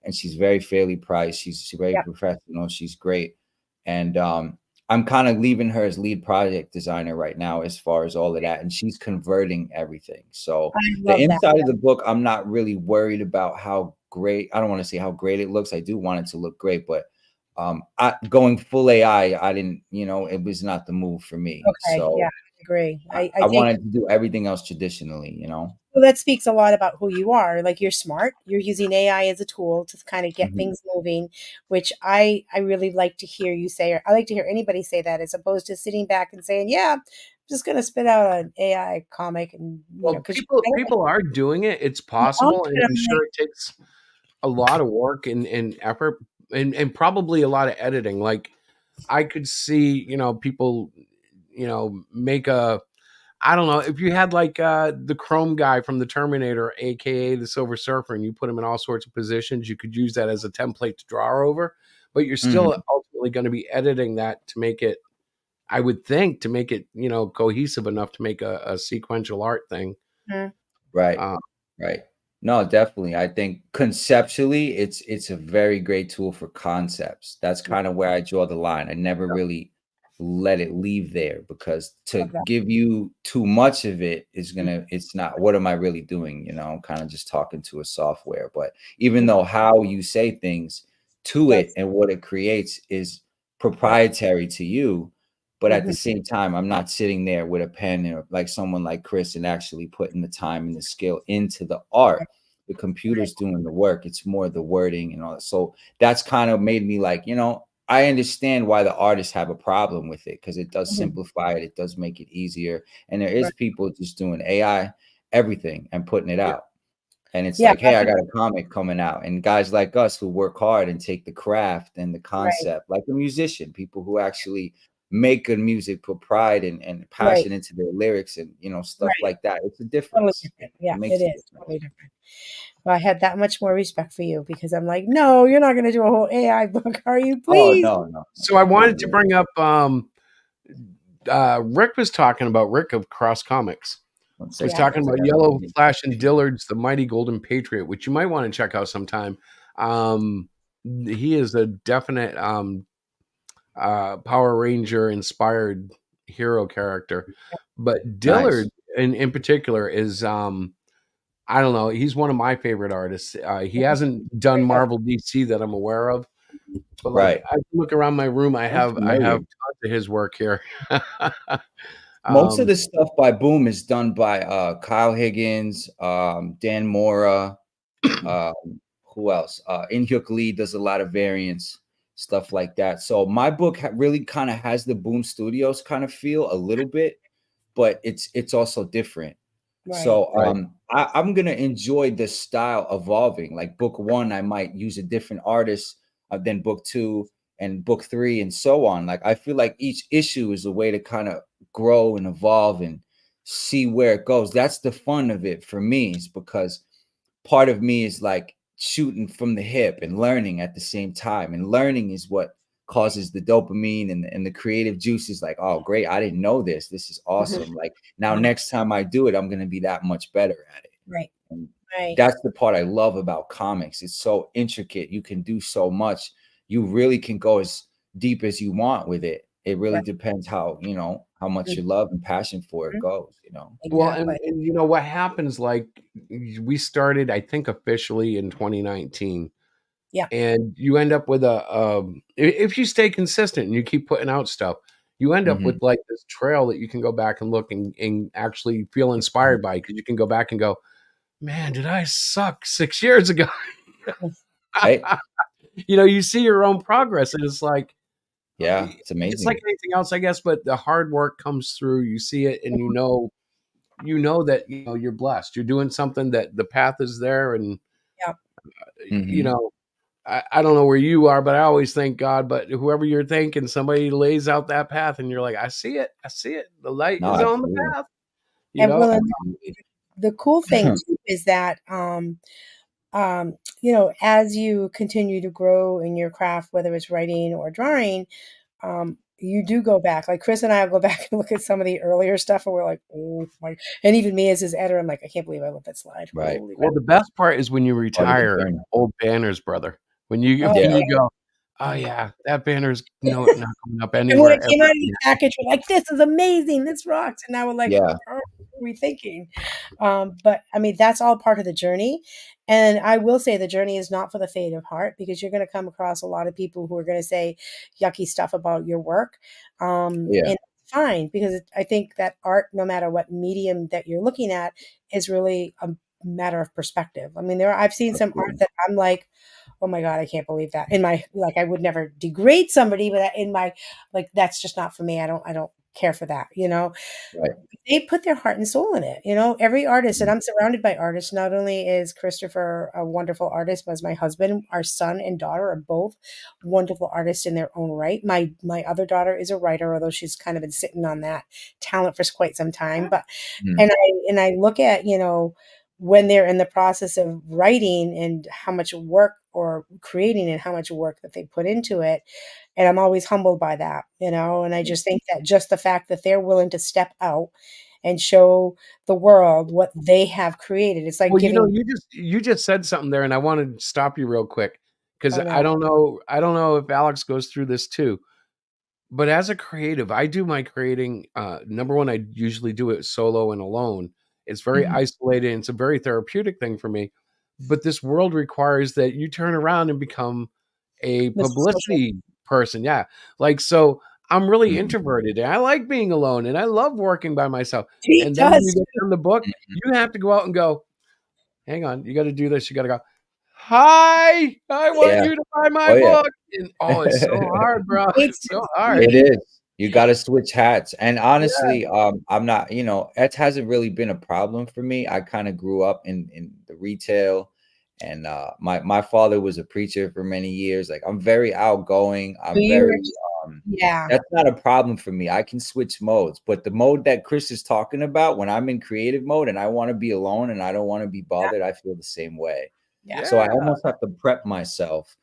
and she's very fairly priced. She's very Yeah. professional. She's great. And I'm kind of leaving her as lead project designer right now as far as all of that. And she's converting everything. So I the love that. inside of the book, I'm not really worried about how great. I don't want to say how great it looks. I do want it to look great, but going full AI, I didn't, it was not the move for me. Okay. Yeah, So I agree. I I think wanted to do everything else traditionally. well, that speaks a lot about who you are. Like you're smart. You're using AI as a tool to kind of get Mhm. things moving, which I really like to hear you say, or I like to hear anybody say that, as opposed to sitting back and saying, "Yeah, I'm just going to spit out an AI comic," and Well, because people are doing it. It's possible, and I'm sure it takes a lot of work and effort and probably a lot of editing. Like I could see, people, make I don't know, if you had like the Chrome guy from the Terminator, aka the Silver Surfer, and you put him in all sorts of positions, you could use that as a template to draw over, but you're still Mhm. ultimately going to be editing that to make it, I would think, to make it, cohesive enough to make a sequential art thing. Mhm. Right. Uh, Right. No, definitely. I think conceptually, it's a very great tool for concepts. That's kind of where I draw the line. I never really let it leave there because to love that. give you too much of it is Mhm. it's not, what am I really doing? Kind of just talking to a software. But even Mhm. though how you say things to it Yes. and what it creates is Right. proprietary to you, but at the Mhm. same time, I'm not sitting there with a pen or like someone like Chris and actually putting the time and the skill into the art. The Right. computer's doing the work. It's more the wording and all that. So that's kind of made me like, I understand why the artists have a problem with it because it does Mhm. simplify it. It does make it easier. And there is Right. people just doing AI everything and putting it yeah, out. And it's Yeah. like, hey, I got a comic coming out. And guys like us who work hard and take the craft and the Right. concept, like a musician, people who actually make good music, put pride and Right. passion into their lyrics and stuff Right. like that. It's a Totally difference. different. It Yeah, it makes a is difference. totally different. Well, I had that much more respect for you because I'm like, no, you're not going to do a whole AI book, are you? Oh Please. no, no, so I no wanted to way. bring up Rick was talking about Rick of Cross Comics One was second, Yeah. talking guys. I about gotta Yellow log in. Flash and Dillard's The Mighty Golden Patriot, which you might want to check out sometime. Um, he is a definite Power Ranger inspired hero character, but Nice. Dillard in particular is I don't know, he's one of my favorite artists. He hasn't done Very good. Marvel DC that I'm aware of, but like Right. I look around my room, Sounds I have familiar. tons of his work here. Most of um, the stuff by Boom is done by Kyle Higgins, Dan Mora, who else? Inhyuk Lee does a lot of variants, stuff like that. So my book really kind of has the Boom Studios kind of feel a little bit, but it's also different. Right. So I'm gonna enjoy the style evolving. Like book one, I might use a different artist than book two and book three, and so on. Like I feel like each issue is a way to kind of grow and evolve and see where it goes. That's the fun of it for me, is because part of me is like shooting from the hip and learning at the same time. And learning is what causes the dopamine and the creative juices. Like, oh, great, I didn't know this. This is awesome. Like now, next time I do it, I'm going to be that much better at it. Right. And Right. that's the part I love about comics. It's so intricate. You can do so much. You really can go as deep as you want with it. It really Right. depends how, how much you love and passion for it goes. Well, Exactly. and you know what happens, like, we started, I think, officially in 2019, Yeah. and you end up with if you stay consistent and you keep putting out stuff, you end up with, Mhm. like, this trail that you can go back and look and actually feel inspired by, because you can go back and go, "Man, did I suck 6 years ago?" Right? You see your own progress, and it's like, Yeah, it's it's like amazing. anything else, I guess, but the hard work comes through. You see it, and you know that you're blessed. You're doing something, that the path is there, and Yeah. you Mhm. know, I don't know where you are, but I always thank God. But whoever you're thanking, somebody lays out that path, and you're like, I see it. I see it. The light No, is on the absolutely. path. You And know, well, and Absolutely. the cool thing too is that as you continue to grow in your craft, whether it's writing or drawing, you do go back. Like Chris and I will go back and look at some of the earlier stuff, and we're like, oh my! And even me as his editor, I'm like, I can't believe I let that slide. Right. Holy crap! well, the best part is when you Part of the retire journey. old banners, brother. When you Oh when Yeah. you yeah. go, oh yeah, that banner's not coming up And when anywhere it ever came out of the again. package, we're like, "This is amazing. This rocks." And now we're like, Yeah. "Oh, what are we thinking?" But I mean, that's all part of the journey. And I will say the journey is not for the faint of heart, because you're going to come across a lot of people who are going to say yucky stuff about your work. Yeah. And it's fine, because I think that art, no matter what medium that you're looking at, is really a matter of perspective. I mean, I've seen some art Absolutely. that I'm like, oh my God, I can't believe that. In my, like, I would never degrade somebody, but in my, like, that's just not for me. I don't care for that. Right. They put their heart and soul in it. Every artist, and I'm surrounded by artists. Not only is Christopher a wonderful artist, but as my husband, our son and daughter are both wonderful artists in their own right. My other daughter is a writer, although she's kind of been sitting on that talent for quite some time. But Mhm. and I look at, when they're in the process of writing and how much work, or creating, and how much work that they put into it. And I'm always humbled by that. And I just think that just the fact that they're willing to step out and show the world what they have created. It's like Well, giving, you just said something there, and I wanted to stop you real quick, because oh I no. don't know I don't know if Alex goes through this too. But as a creative, I do my creating. Number one, I usually do it solo and alone. It's very Mhm. isolated. And it's a very therapeutic thing for me. But this world requires that you turn around and become a Mr. Social. publicity person. Yeah. Like, so I'm really Mhm. introverted, and I like being alone, and I love working by myself. He And then when you does. get done the book, Mhm. you have to go out and go, hang on, you got to do this. You got to go, hi, I want Yeah. you to buy my Oh, yeah. book. And oh, it's so hard, bro. It's It's so he, hard. It is. You gotta switch hats. And Yeah. honestly, I'm not, it hasn't really been a problem for me. I kind of grew up in the retail, and my father was a preacher for many years. Like, I'm very outgoing. I'm you were very just, yeah. that's not a problem for me. I can switch modes. But the mode that Chris is talking about, when I'm in creative mode and I want to be alone and I don't want to be Yeah. bothered, I feel the same way. Yeah. So I Yeah. almost have to prep myself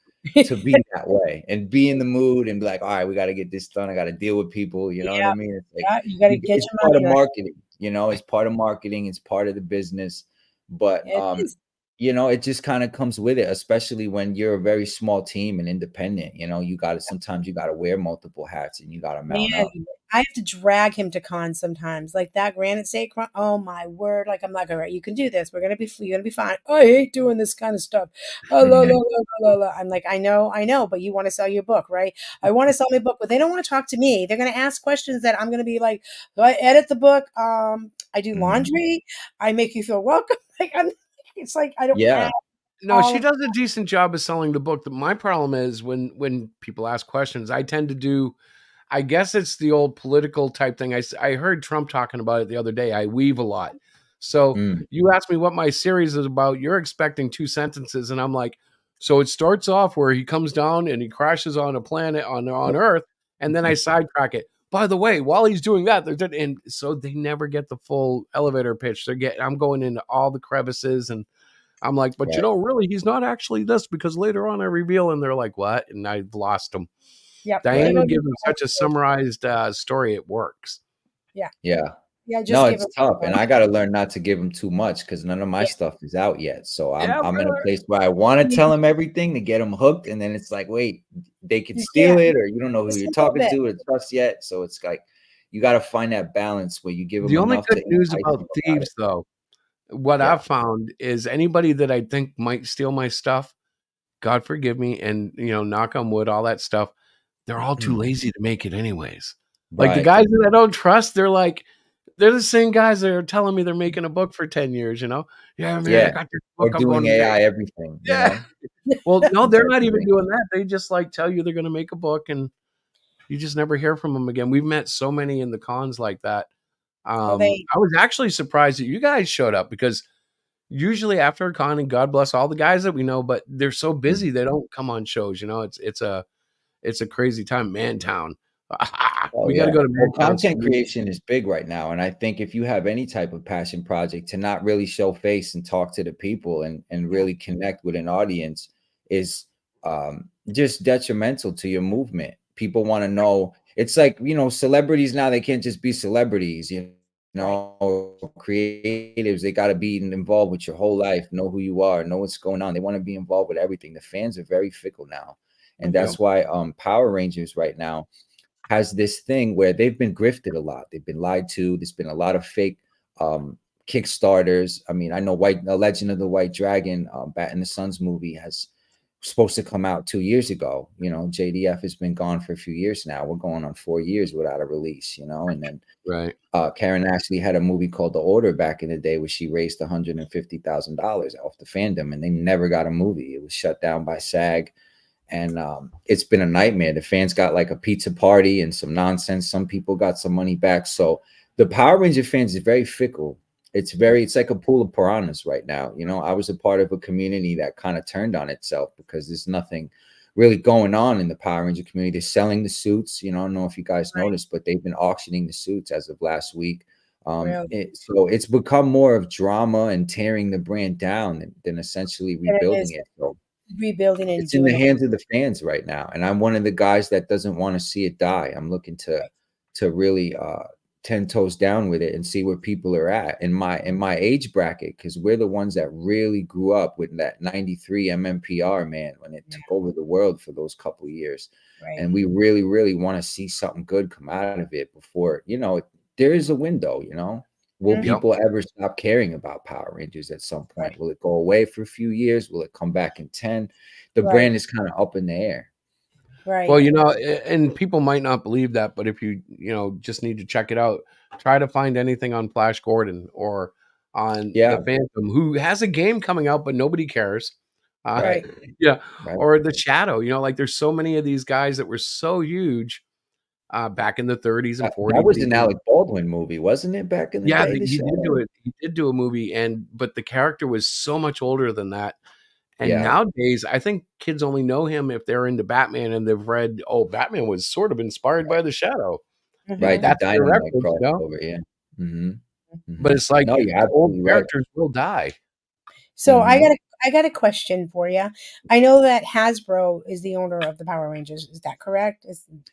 to be that way and be in the mood and be like, all right, we got to get this done. I got to deal with people. You know what I Yeah. mean? It's like, Yeah. You got to get it's your part of money right. marketing, it's part of marketing. It's part of the business. But, It is. it just kind of comes with it, especially when you're a very small team and independent. Sometimes you got to wear multiple hats and you got to mount Man, up. I have to drag him to cons sometimes. Like that Granite State con, oh my word. Like, I'm like, all right, you can do this. You're gonna be fine. Oh, I hate doing this kind of stuff. Oh, la, la, la, la, la, la. I'm like, I know, but you want to sell your book, right? I want to sell my book, but they don't want to talk to me. They're gonna ask questions that I'm gonna be like, so I edit the book, I do Mhm. laundry, I make you feel welcome. Like, it's like I don't Yeah. have No, all she of, does a decent job of selling the book. My problem is when people ask questions, I tend to do, I guess it's the old political type thing. I heard Trump talking about it the other day. I weave a lot. So Mm. you ask me what my series is about, you're expecting two sentences, and I'm like, so it starts off where he comes down and he crashes on a planet on Earth, and then I sidetrack it. By the way, while he's doing that, and so they never get the full elevator pitch. I'm going into all the crevices, and I'm like, but Right. really, he's not actually this because later on I reveal, and they're like, what? And I've lost them. Yep. Right. Diana Give him. gives them such a summarized story, it works. Yeah. Yeah. Yeah. Just No, give it's him. tough, and I got to learn not to give them too much because none of my Yeah. stuff is out yet. So Yeah, I'm in a brother. place where I want to tell them everything to get them hooked, and then it's like, wait, they could You steal can't. it, or you don't know who Just you're a little talking bit. to or trust yet. So it's like you got to find that balance where you give them The only enough good to news entice about them about it. thieves, though, what Yeah. I've found is anybody that I think might steal my stuff, God forgive me, and knock on wood, all that stuff, they're all too lazy to make it anyways. Like the Right. guys that I don't trust, they're the same guys that are telling me they're making a book for 10 years, Yeah, man, I Yeah. got this Or book I'm going doing to make. AI everything, Yeah. Well, no, they're not even Unfortunately. doing that. They just tell you they're going to make a book and you just never hear from them again. We've met so many in the cons like that. Oh, they. I was actually surprised that you guys showed up because usually after a con, and God bless all the guys that we know, but they're so busy they don't come on shows. It's a crazy time. Mantown. Oh We got to yeah. go to Well, Mantown. content creation is big right now, and I think if you have any type of passion project, to not really show face and talk to the people and Yeah. really connect with an audience is just detrimental to your movement. People want to know. It's like, celebrities now, they can't just be celebrities, Right. creatives, they got to be involved with your whole life, know who you are, know what's going on. They want to be involved with everything. The fans are very fickle now, and Mm-hmm. that's why Power Rangers right now has this thing where they've been grifted a lot. They've been lied to. There's been a lot of fake Kickstarters. I mean, I know Legend of the White Dragon, Bat in the Suns movie has supposed to come out 2 years ago. JDF has been gone for a few years now. We're going on 4 years without a release, and then Right. Karen Ashley had a movie called The Order back in the day where she raised $150,000 off the fandom, and they never got a movie. It was shut down by SAG. And it's been a nightmare. The fans got like a pizza party and some nonsense. Some people got some money back. So the Power Ranger fans is very fickle. It's like a pool of piranhas right now. I was a part of a community that kind of turned on itself because there's nothing really going on in the Power Ranger community. They're selling the suits. I don't know if you guys noticed, but they've been auctioning the suits as of last week. Really. So it's become more of drama and tearing the brand down than essentially And it rebuilding is it. So rebuilding and it's in the doing it. hands of the fans right now, and I'm one of the guys that doesn't want to see it die. I'm looking to really 10 toes down with it and see where people are at in my age bracket, because we're the ones that really grew up with that 93 MMPR, man, when it took over the world for those couple years. Right. And we really, really want to see something good come out of it before, there is a window. Will Mhm. people ever stop caring about Power Rangers at some point? Right. Will it go away for a few years? Will it come back in 10? The Right. brand is kind of up in the air. Right. Well, and people might not believe that, but if you just need to check it out, try to find anything on Flash Gordon or on Yeah. the Phantom, who has a game coming out, but nobody cares. Right. Yeah. Right. Or the Shadow, like there's so many of these guys that were so huge back in the 30s and 40s. That was an Alec Baldwin movie, wasn't it, back in the Yeah, day? he did do it. He did do a movie, but the character was so much older than that. And Yeah. nowadays, I think kids only know him if they're into Batman and they've read, Batman was sort of inspired by the Shadow. Right. Mhm. The That's their Dynamite reference, crossover. Yeah. Mm-hmm. But Mm-hmm. it's like No, you're old absolutely right. characters will die. So Mhm. I got a question for you. I know that Hasbro is the owner of the Power Rangers. Is that correct?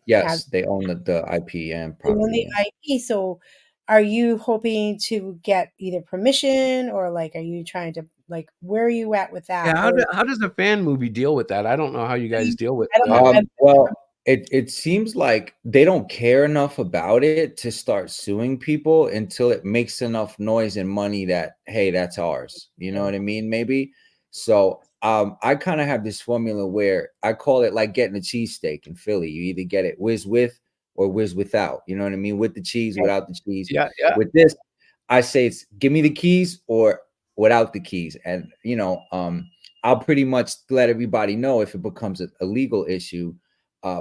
Yes, they own the IP and They own property. the IP. So are you hoping to get either permission or like are you trying to like where are you at with Yeah, that? Or how does a fan movie deal with that? I don't know how you I guys mean, deal with I don't know. Well, it seems like they don't care enough about it to start suing people until it makes enough noise and money that, hey, that's ours. You know what I mean? Maybe. So I kind of have this formula where I call it like getting a cheesesteak in Philly. You either get it whiz with or whiz without. You know what I mean? With the cheese, without the cheese. Yeah, yeah. With this, I say it's give me the keys or without the keys. And I'll pretty much let everybody know if it becomes a legal issue.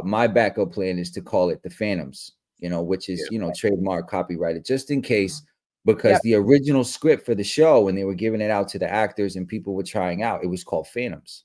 My backup plan is to call it the Phantoms, which is, trademark copyrighted just in case, because Yep. the original script for the show, when they were giving it out to the actors and people were trying out, it was called Phantoms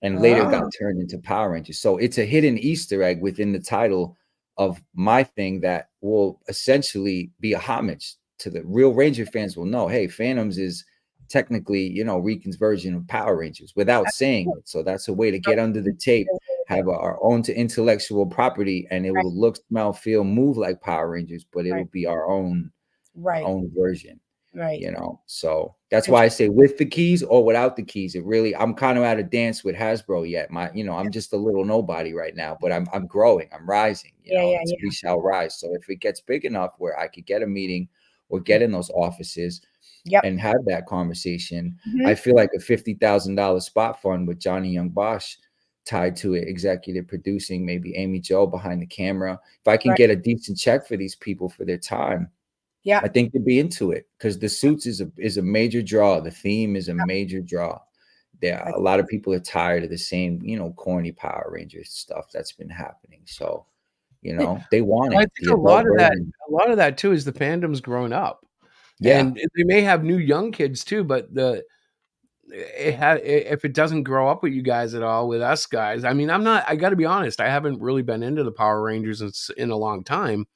and later Oh. got turned into Power Rangers. So it's a hidden Easter egg within the title of my thing that will essentially be a homage to the real Ranger fans will know, hey, Phantoms is technically, you know, Rican's version of Power Rangers without saying it. So that's a way to get under the tape, have our own to intellectual property, and it Right. will look, smell, feel, move like Power Rangers, but it'll Right. be our Right. own version. Right. You know, so that's why I say with the keys or without the keys. It really, I'm kind of at a dance with Hasbro yet. You know, I'm just a little nobody right now, but I'm growing, I'm rising. You Yeah, know, yeah, we shall rise. So if it gets big enough where I could get a meeting or get in those offices Yep. and have that conversation, Mhm. I feel like a $50,000 spot fund with Johnny Young Bosch tied to it, executive producing, maybe Amy Jo behind the camera. If I can Right. get a decent check for these people for their time, Yeah. I think they'd be into it because the suits is a major draw. The theme is a major draw. There, a lot of people are tired of the same, you know, corny Power Rangers stuff that's been happening. So, you know, they want I it. think The a adult version. lot of that too is the fandom's grown up, Yeah, and they may have new young kids too, but if it doesn't grow up with you guys at all, with us guys, I mean, I got to be honest, I haven't really been into the Power Rangers in a long time,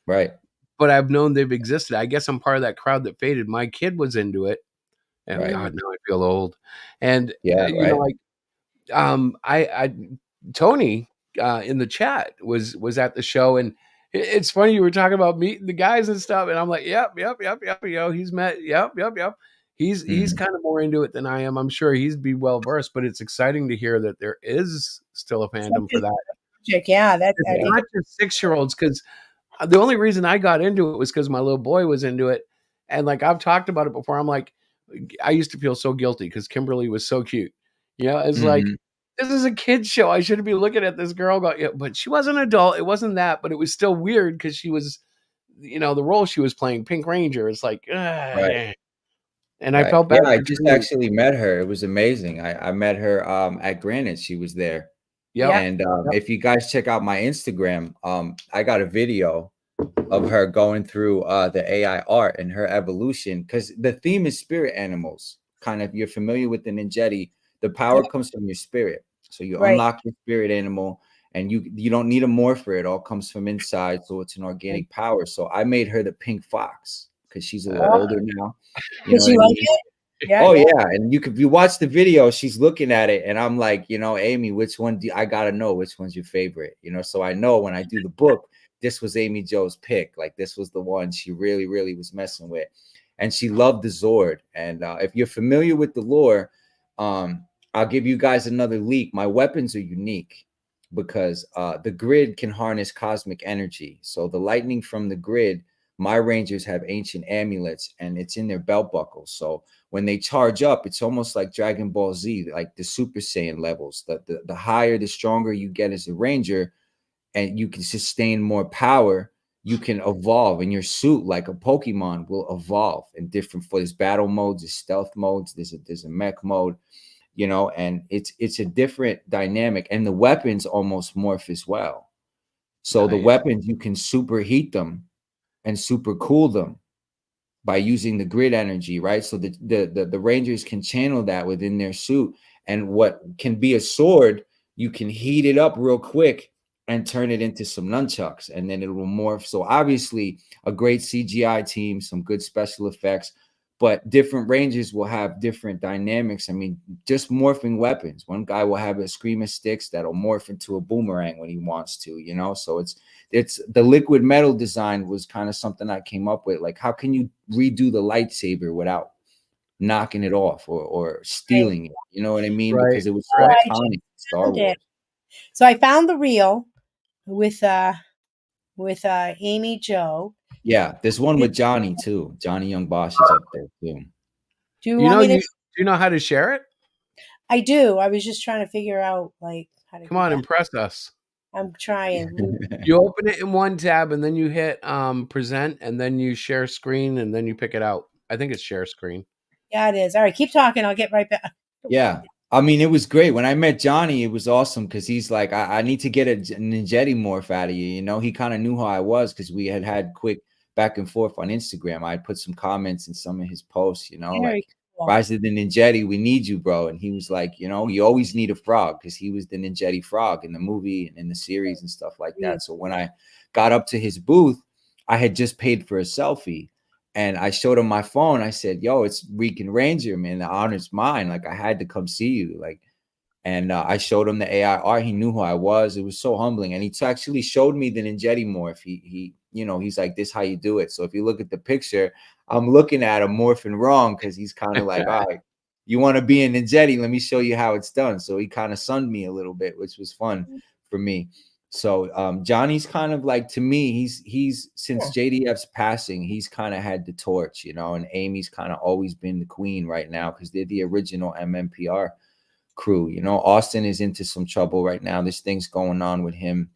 right, but I've known they've existed. I guess I'm part of that crowd that faded. My kid was into it, and right. God, now I feel old. And Yeah, you know, right. like I Tony in the chat was at the show, and it's funny you were talking about meeting the guys and stuff, and I'm like, yep. You know, he's met, yep. He's Mhm. kind of more into it than I am. I'm sure he'd be well versed, but it's exciting to hear that there is still a fandom for that. Yeah, that It's I Yeah, think not just 6-year-olds, because the only reason I got into it was because my little boy was into it, and like I've talked about it before. I'm like, I used to feel so guilty because Kimberly was so cute. You know, it's like mhm. this is a kid's show. I shouldn't be looking at this girl going, yeah, but she was an adult. It wasn't that, but it was still weird because she was, you know, the role she was playing, Pink Ranger. It's like, Right, yeah. And I right. felt Yeah, bad I for just Tony. actually met her. It was amazing. I met her at Granite. She was there. Yep. yeah. And Yep. if you guys check out my Instagram, I got a video of her going through the AI art and her evolution, because the theme is spirit animals. Kind of, you're familiar with the Ninjetti. The power Yeah. comes from your spirit. So you Right. unlock your spirit animal, and you don't need a morpher. It all comes from inside. So it's an organic power. So I made her the pink fox because she's a little Oh, older now. You did know what she I like mean? it? Yeah, Oh yeah. yeah, and if you watch the video, she's looking at it, and I'm like, you know, Amy, which one I gotta know which one's your favorite, you know? So I know when I do the book, this was Amy Jo's pick. Like this was the one she really, really was messing with, and she loved the Zord. And if you're familiar with the lore, I'll give you guys another leak. My weapons are unique because the grid can harness cosmic energy. So the lightning from the grid, my Rangers have ancient amulets, and it's in their belt buckles. So when they charge up, it's almost like Dragon Ball Z, like the Super Saiyan levels. The higher, the stronger you get as a Ranger, and you can sustain more power, you can evolve, and your suit, like a Pokemon, will evolve in different for there's battle modes, there's stealth modes, there's a mech mode, you know, and it's a different dynamic, and the weapons almost morph as well. So the Nice. weapons, you can superheat them and super cool them by using the grid energy, right? So the Rangers can channel that within their suit, and what can be a sword, you can heat it up real quick and turn it into some nunchucks, and then it will morph. So obviously, a great CGI team, some good special effects, but different Rangers will have different dynamics. I mean, just morphing weapons. One guy will have a screamer sticks that'll morph into a boomerang when he wants to, you know. So it's the liquid metal design was kind of something I came up with. Like, how can you redo the lightsaber without knocking it off or Right. stealing it? You know what I mean? Right. Because it was so Oh, Right. I just iconic in Star found it. Wars. So I found the reel with Amy Jo. Yeah, there's one Did with Johnny too. Johnny Young Bosch is up there too. do you You want know, me to? do you know how to share it? I do. I was just trying to figure out like how to Come do on, that. impress us. I'm trying. You open it in one tab and then you hit present and then you share screen and then you pick it out. I think it's share screen. Yeah, it is. All right, keep talking. I'll get right back. Yeah. I mean, it was great. When I met Johnny, it was awesome because he's like, I need to get a Ninjetti morph out of you. You know, he kind of knew who I was because we had quick back and forth on Instagram. I put some comments in some of his posts, you know, Very like cool. Rise of the Ninjetti, we need you, bro. And he was like, you know, you always need a frog because he was the Ninjetti frog in the movie and in the series and stuff like that. So when I got up to his booth, I had just paid for a selfie. And I showed him my phone. I said, yo, it's Rican Ranger, man. The honor's mine. Like, I had to come see you. Like, and I showed him the AI art. He knew who I was. It was so humbling. And he actually showed me the Ninjetti morph. He, you know, he's like, this how you do it. So if you look at the picture, I'm looking at him morphing wrong because he's kind of like, all right, you want to be a Ninjetti? Let me show you how it's done. So he kind of sunned me a little bit, which was fun for me. So Johnny's kind of like, to me, he's since JDF's passing, he's kind of had the torch, you know, and Amy's kind of always been the queen right now because they're the original MMPR crew. You know, Austin is into some trouble right now. There's things going on with him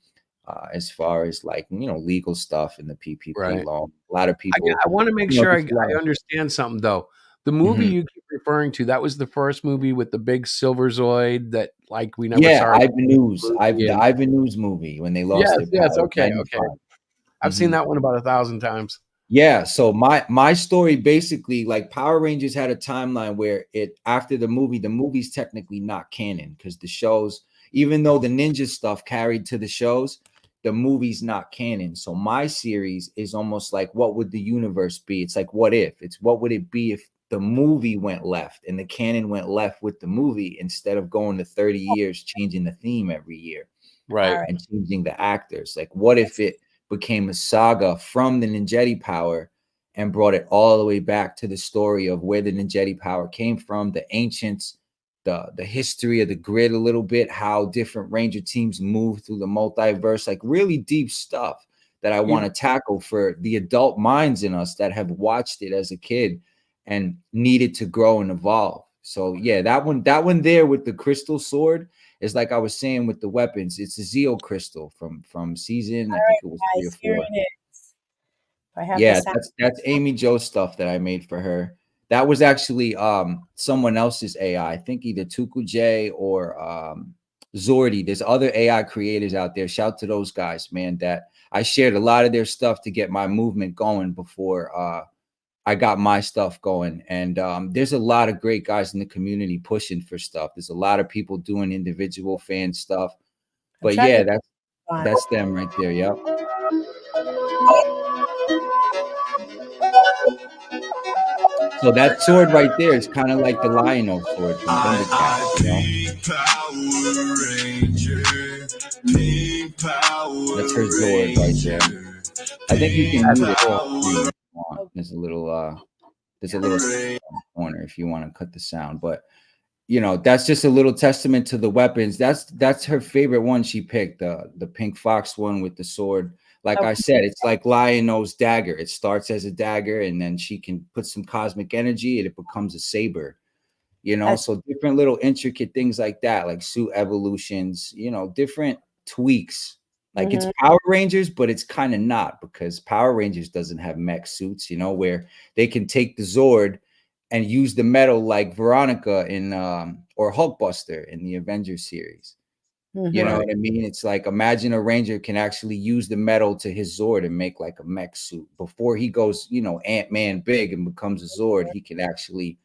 as far as like, you know, legal stuff in the PPP law. A lot of people. I want to make sure I understand something though. The movie you keep referring to, that was the first movie with the big Silver Zoid that like we never saw. Ivan News. The Ivan News movie when they lost their power. Okay. I've seen that one about 1,000 times. Yeah, so my story basically, like, Power Rangers had a timeline where it after the movie's technically not canon because the shows, even though the ninja stuff carried to the shows, the movie's not canon. So my series is almost like, what would the universe be? It's like, what if? It's what would it be if the movie went left and the canon went left with the movie instead of going to 30 years changing the theme every year, right? And changing the actors. Like, what if it became a saga from the Ninjetti power and brought it all the way back to the story of where the Ninjetti power came from, the ancients, the history of the grid a little bit, how different Ranger teams move through the multiverse, like really deep stuff that I want to tackle for the adult minds in us that have watched it as a kid and needed to grow and evolve. So yeah, that one there with the crystal sword is like I was saying with the weapons. It's a Zeo crystal from season, I think it was 3 or 4. Yeah, that's Amy Jo stuff that I made for her. That was actually someone else's AI. I think either Tuku J or Zordy. There's other AI creators out there. Shout to those guys, man. That I shared a lot of their stuff to get my movement going before I got my stuff going. And there's a lot of great guys in the community pushing for stuff. There's a lot of people doing individual fan stuff. But yeah, that's them right there. Yep. So that sword right there is kind of like the Lion-O sword from Thundercat, you know? That's her sword right there. I think you can move it all if you want. There's a little corner if you want to cut the sound, but you know, that's just a little testament to the weapons. That's her favorite one she picked, the pink fox one with the sword. Like I said, it's like Lion-O's dagger. It starts as a dagger and then she can put some cosmic energy and it becomes a saber. You know, so different little intricate things like that, like suit evolutions, you know, different tweaks. Like it's Power Rangers, but it's kind of not, because Power Rangers doesn't have mech suits, you know, where they can take the Zord and use the metal like Veronica in or Hulkbuster in the Avengers series. You know what I mean? It's like, imagine a Ranger can actually use the metal to his Zord and make like a mech suit. Before he goes, you know, Ant-Man big and becomes a Zord, he can actually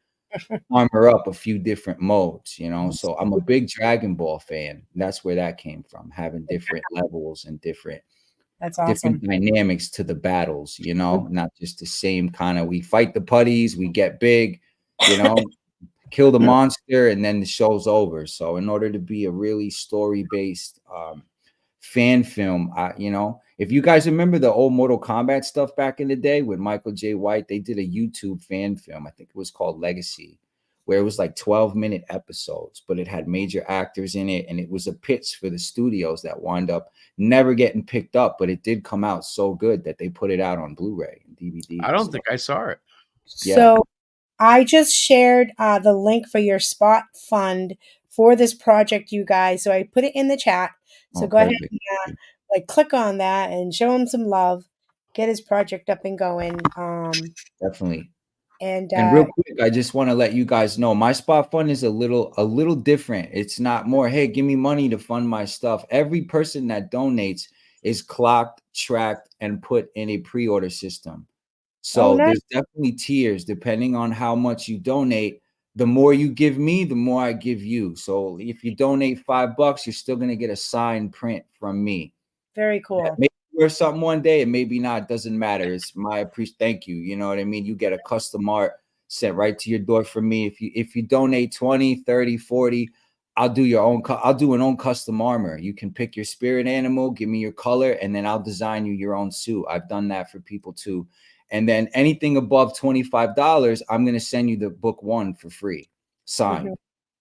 armor up a few different modes, you know? So I'm a big Dragon Ball fan. That's where that came from, having different levels and different dynamics to the battles, you know, not just the same kind of, we fight the putties, we get big, you know, kill the monster, and then the show's over. So in order to be a really story-based fan film, you know, if you guys remember the old Mortal Kombat stuff back in the day with Michael J. White, they did a YouTube fan film. I think it was called Legacy, where it was like 12-minute episodes, but it had major actors in it. And it was a pitch for the studios that wound up never getting picked up, but it did come out so good that they put it out on Blu-ray and DVD. I don't think I saw it. Yeah. So I just shared the link for your spot fund for this project, you guys. So I put it in the chat. So go ahead and like click on that and show him some love. Get his project up and going. Definitely. And real quick, I just want to let you guys know my spot fund is a little different. It's not more, hey, give me money to fund my stuff. Every person that donates is clocked, tracked, and put in a pre-order system. So there's definitely tiers depending on how much you donate. The more you give me, the more I give you. So if you donate $5, you're still going to get a signed print from me. Very cool. Maybe worth something one day, and maybe not. Doesn't matter. It's my appreciation. Thank you. You know what I mean? You get a custom art sent right to your door from me. If you donate 20, 30, 40, I'll do your own. I'll do an own custom armor. You can pick your spirit animal, give me your color, and then I'll design you your own suit. I've done that for people too. And then anything above $25, I'm gonna send you the book one for free, signed.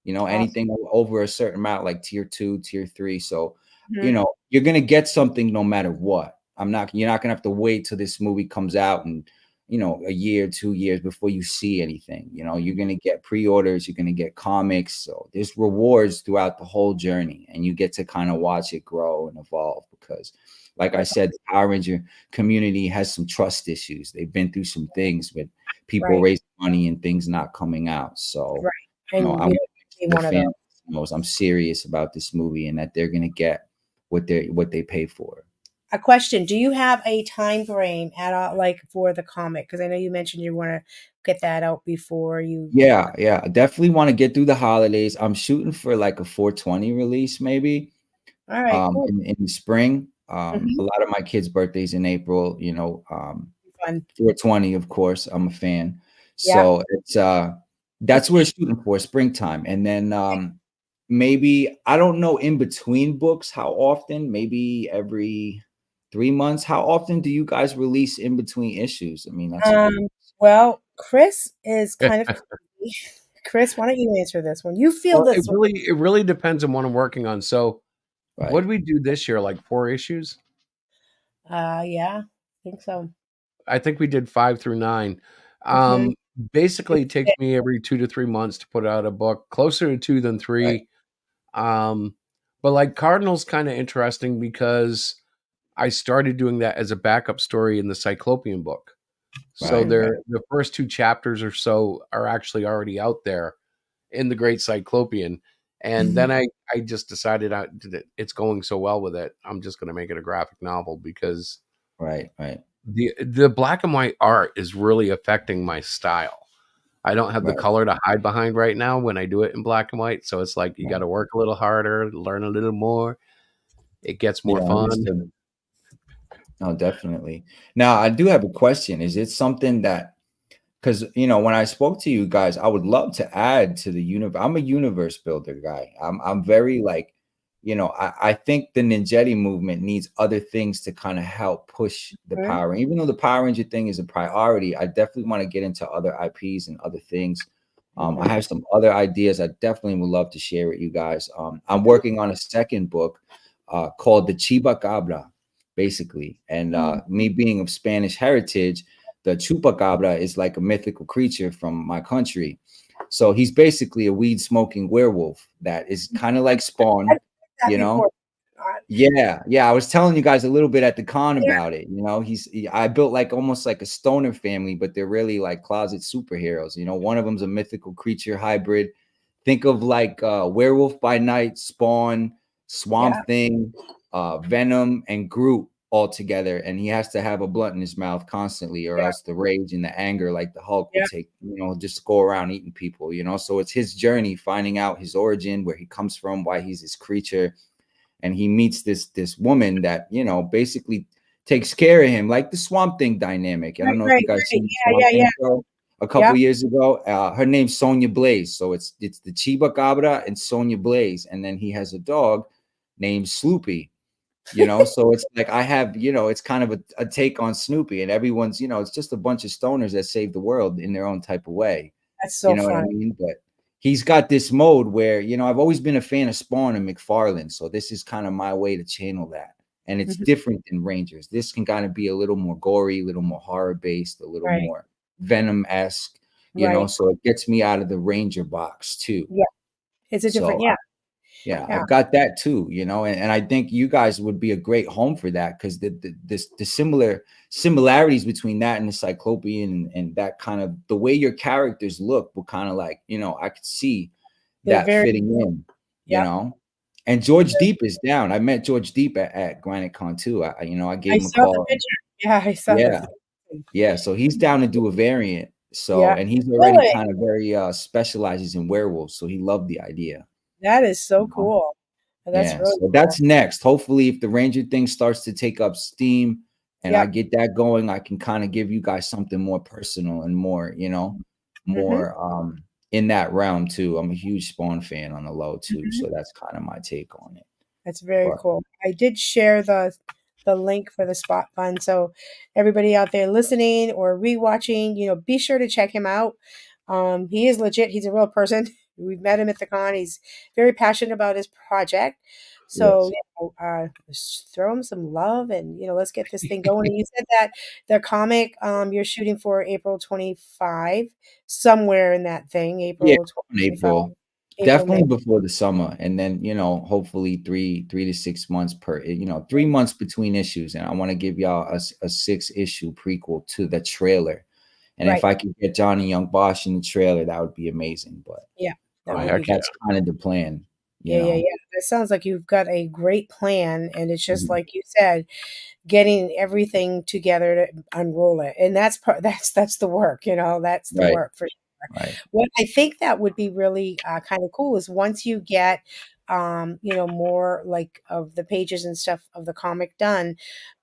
You know, Awesome. anything over a certain amount, like tier 2, tier 3. So, you Mhm. know, you're gonna get something no matter what. You're not gonna have to wait till this movie comes out and, you know, a year, 2 years before you see anything. You know, you're gonna get pre-orders, you're gonna get comics. So there's rewards throughout the whole journey, and you get to kind of watch it grow and evolve because, like I That's said, the Power Ranger community has some trust issues. They've been through some things with people right, raising money and things not coming out. So, right. you know, And I'm you don't be the one of those. fan knows I'm serious about this movie and that they're gonna get what they pay for. A question: do you have a time frame at all, like for the comic? Because I know you mentioned you want to get that out before you. Yeah, yeah. I definitely want to get through the holidays. I'm shooting for like a 420 release, maybe. All right, cool. In the spring. A Hmm. lot of my kids' birthdays in April, Fun. 420, of course. I'm a fan. Yeah. So it's that's what we're shooting for, springtime. And then maybe I don't know in between books how often, maybe every 3 months. How often do you guys release in between issues? I mean, that's a Um. good Well, Chris is kind of crazy. Chris, why don't you answer this one? You feel Well, this one. it really depends on what I'm working on. So, what right, did we do this year? Like 4 issues? Yeah, I think so. I think we did 5 through 9. Hmm. Basically, it takes me every 2 to 3 months to put out a book, closer to 2 than right, 3. Um, but like Cardinal's kind of interesting because I started doing that as a backup story in the Cyclopean book. So right, right. the first 2 chapters or so are actually already out there in the Great Cyclopean. And then I just decided that it's going so well with it. I'm just going to make it a graphic novel because Right, right, the black and white art is really affecting my style. I don't have the right. color to hide behind right now when I do it in black and white. So it's like you got Right. to work a little harder, learn a little more. It gets more Yeah, fun. understood. No, definitely. Now, I do have a question. Is it something that, because when I spoke to you guys, I would love to add to the universe. I'm a universe builder guy. I'm very like, I think the Ninjetti movement needs other things to kind of help push the Hmm. power. Even though the Power Ranger thing is a priority, I definitely want to get into other IPs and other things. I Hmm. have some other ideas I definitely would love to share with you guys. I'm working on a second book called The Chibacabra, basically. And me being of Spanish heritage, the chupacabra is like a mythical creature from my country. So he's basically a weed smoking werewolf that is kind of like I've Spawn, heard that you know? before. Yeah, yeah. I was telling you guys a little bit at the con Yeah, about it. I built like almost like a stoner family, but they're really like closet superheroes. One of them's a mythical creature hybrid. Think of like Werewolf by Night, Spawn, yeah, Swamp Thing, Venom, and Groot all together. And he has to have a blunt in his mouth constantly, or yeah, else the rage and the anger, like the Hulk, will yeah. take, just go around eating people. So it's his journey, finding out his origin, where he comes from, why he's this creature, and he meets this woman that basically takes care of him, like the Swamp Thing dynamic. I Right, don't know if right, you guys right. seen the Yeah, Swamp yeah, Thing yeah. show a couple Yep, years ago. Her name's Sonya Blaze, so it's the Chiba Cabra and Sonya Blaze, and then he has a dog named Sloopy. So it's like I have, it's kind of a take on Snoopy, and everyone's, it's just a bunch of stoners that save the world in their own type of way. that's You so know what I funny. mean? But he's got this mode where, I've always been a fan of Spawn and McFarlane. So this is kind of my way to channel that. And it's Mhm. different than Rangers. This can kind of be a little more gory, a little more horror based, a little Right, more Venom-esque, right. so it gets me out of the Ranger box too. Yeah, it's a different. So Yeah, yeah, yeah. I've got that too, and I think you guys would be a great home for that because the similarities between that and the Cyclopean and that kind of the way your characters look will kind of like, I could see They're that very. fitting in, you Yep. know. And George Deep is down. I met George Deep at Granite Con too. I I gave him a saw the call. picture. Yeah, I saw Yeah, this. yeah. So he's down to do a variant. So Yeah, and he's already really. kind of very specializes in werewolves. So he loved the idea, That is so you know. cool. That's Yeah, really so cool. that's next. Hopefully, if the Ranger thing starts to take up steam and I Yep. get that going, I can kind of give you guys something more personal and more, Mm-hmm. more in that realm too. I'm a huge Spawn fan on the low too, Mm-hmm. so that's kind of my take on it. That's very But cool. I did share the link for the spot fund, so everybody out there listening or rewatching, be sure to check him out. He is legit. He's a real person. We've met him at the con. He's very passionate about his project. So, yes, just throw him some love and, let's get this thing going. And you said that the comic you're shooting for April 25, somewhere in that thing, yeah, April in 25, April. April, May. Definitely before the summer, and then hopefully three to 6 months 3 months between issues, and I want to give y'all a 6 issue prequel to the trailer. And if Right. I could get Johnny Young Bosch in the trailer, that would be amazing. But Yeah, that Oh, would be heck great. yeah. that's kind of the plan, you Yeah, yeah, know. yeah. That sounds like you've got a great plan, and it's just Mhm. like you said, getting everything together to unroll it, and that's part. That's the work. That's the Right, work for sure. right. What I think that would be really kind of cool is once you get, more like of the pages and stuff of the comic done.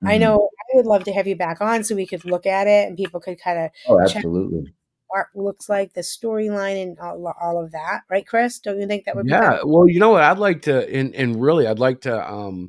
I Mhm. know I would love to have you back on so we could look at it and people could kind of Oh, check absolutely. art looks like, the storyline, and all of that, right, Chris? Don't you think that would be kind Yeah. of Well, you know what? I'd like to, and really, I'd like to,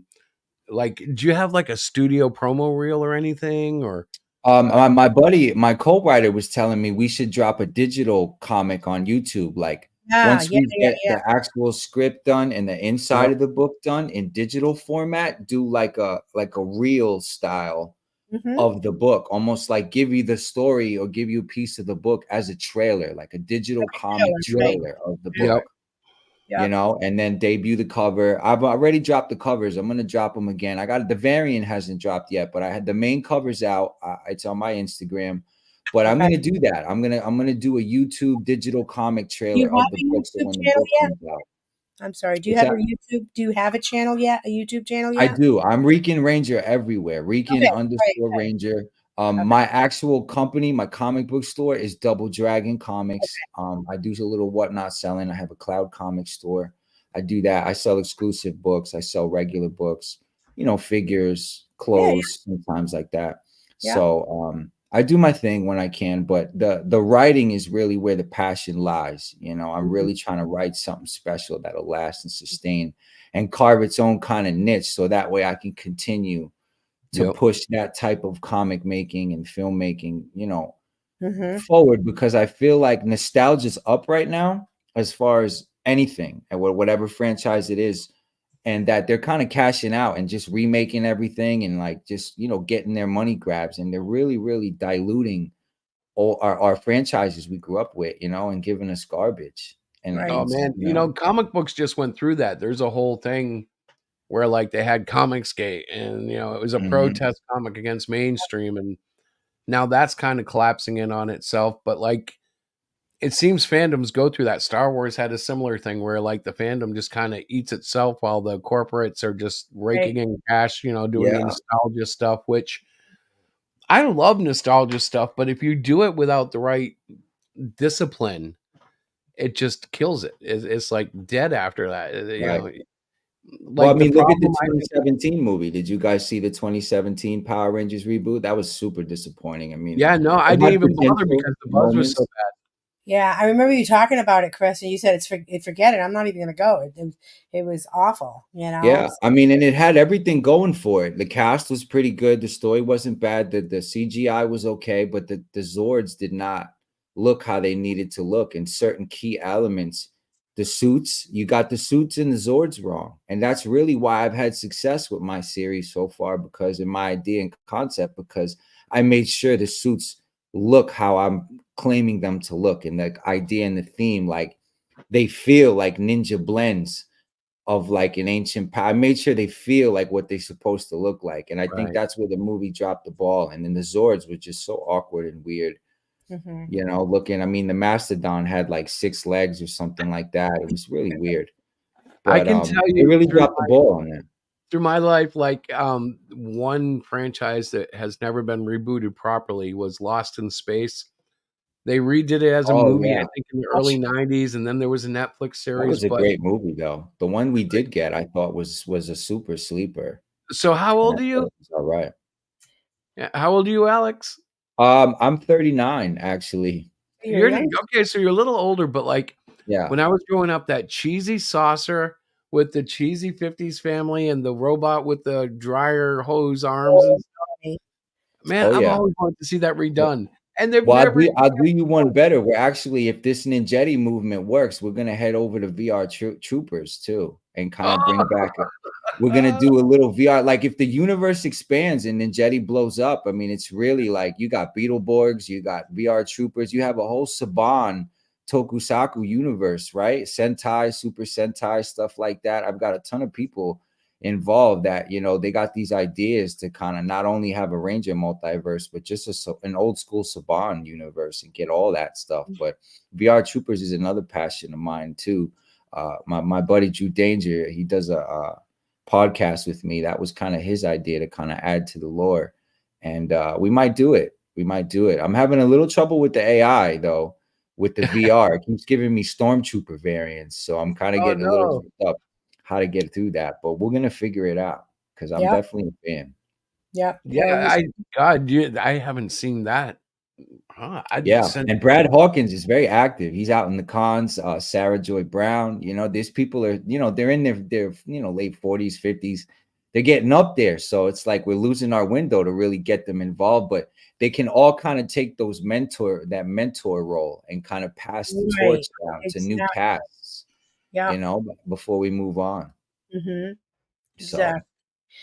like, do you have like a studio promo reel or anything? Or, My buddy, my co-writer was telling me we should drop a digital comic on YouTube. Like yeah, once yeah, we yeah, get yeah. the actual script done and the inside yep. of the book done in digital format, do like a reel style Mhm. of the book, almost like give you the story or give you a piece of the book as a trailer, like a digital comic Right. trailer of the Yeah. Yep. book. Yep. And then debut the cover. I've already dropped the covers. I'm gonna drop them again. I got the variant hasn't dropped yet, but I had the main covers out. It's on my Instagram, but I'm Okay. gonna do that. I'm gonna do a YouTube digital comic Do you trailer have of the a book. So YouTube when the channel book yet? comes out, I'm sorry. Do you what's have a that? YouTube? Do you have a channel yet? A YouTube channel I yet? do. I'm Rican Ranger everywhere. Okay. Rican Right. underscore Ranger. Okay. My actual company, my comic book store is Double Dragon Comics. I do a little whatnot selling. I have a cloud comic store. I do that. I sell exclusive books. I sell regular books, figures, Yeah. clothes, sometimes like that. Yeah. So I do my thing when I can, but the writing is really where the passion lies. I'm Mhm. really trying to write something special that'll last and sustain and carve its own kind of niche so that way I can continue to Yep. push that type of comic making and filmmaking, Mhm. forward because I feel like nostalgia's up right now as far as anything and whatever franchise it is, and that they're kind of cashing out and just remaking everything and like just getting their money grabs, and they're really really diluting all our franchises we grew up with, and giving us garbage. And Right. Oh it's man, comic books just went through that. There's a whole thing where like they had Comicsgate, and it was a Mhm. protest comic against mainstream, and now that's kind of collapsing in on itself. But like, it seems fandoms go through that. Star Wars had a similar thing where like the fandom just kind of eats itself while the corporates are just raking Right. in cash, doing the Yeah, nostalgia stuff, which I love nostalgia stuff, but if you do it without the right discipline, it just kills it. It's like dead after that. right. Well, I Like the mean, look at the problem I think. 2017 movie. Did you guys see the 2017 Power Rangers reboot? That was super disappointing. I mean, Yeah, no, I it didn't had even bother potential because the buzz was so moments. bad. Yeah. I remember you talking about it, Chris, and you said forget it. I'm not even going to go. It was awful. Yeah, I mean, and it had everything going for it. The cast was pretty good. The story wasn't bad. The CGI was okay, but the Zords did not look how they needed to look. And certain key elements, the suits, you got the suits and the Zords wrong. And that's really why I've had success with my series so far, because in my idea and concept, because I made sure the suits look how I'm claiming them to look. And the idea and the theme, like they feel like ninja blends of like an ancient I made sure they feel like what they're supposed to look like. And I think Right. that's where the movie dropped the ball. And then the Zords were just so awkward and weird, Hmm. looking. I mean, the Mastodon had like 6 legs or something like that. It was really weird. I But can tell they you really dropped the ball on that. through my life, like one franchise that has never been rebooted properly was Lost in Space. They redid it as a Oh, movie, I yeah. think, in the early '90s, and then there was a Netflix That series, was a but great movie, though. The one we did get, I thought was a super sleeper, so how and I old are thought you? it was alright. Yeah, how old are you, Alex? I'm 39, actually. You're You're young. okay, so you're a little older, but, like, Yeah. when I was growing up, that cheesy saucer with the cheesy '50s family and the robot with the dryer hose arms and Oh, stuff, funny. man, Oh, I've yeah. always wanted to see that Well redone, and they've well, never I'll do you one better. We're actually, if this Ninjetti movement works, we're gonna head over to VR Troopers too, and kind of bring back we're gonna Oh! do a little VR. Like if the universe expands and Ninjetti blows up, I mean, it's really like you got Beetleborgs, you got VR Troopers, you have a whole Saban Tokusaku universe, right? Sentai, Super Sentai, stuff like that. I've got a ton of people involved that, you know, they got these ideas to kind of not only have a Ranger multiverse, but just an old school Saban universe and get all that stuff. But VR Troopers is another passion of mine too. My buddy Drew Danger, he does a podcast with me. That was kind of his idea to kind of add to the lore, and we might do it. We might do it. I'm having a little trouble with the AI though, with the VR. It keeps giving me stormtrooper variants, so I'm kind of Oh, getting a little no. tripped up how to get through that. But we're gonna figure it out because I'm Yep. definitely a fan. Yep. Yeah, I haven't seen that. Huh, I'd Yeah, send and Brad Hawkins is very active. He's out in the cons. Sarah Joy Brown, you know, these people are, you know, they're in their late 40s, 50s. They're getting up there, so it's like we're losing our window to really get them involved. But they can all kind of take that mentor role and kind of pass the Right. torch down to new Exactly. casts, Yeah. you know, before we move on. Mm-hmm. So Exactly.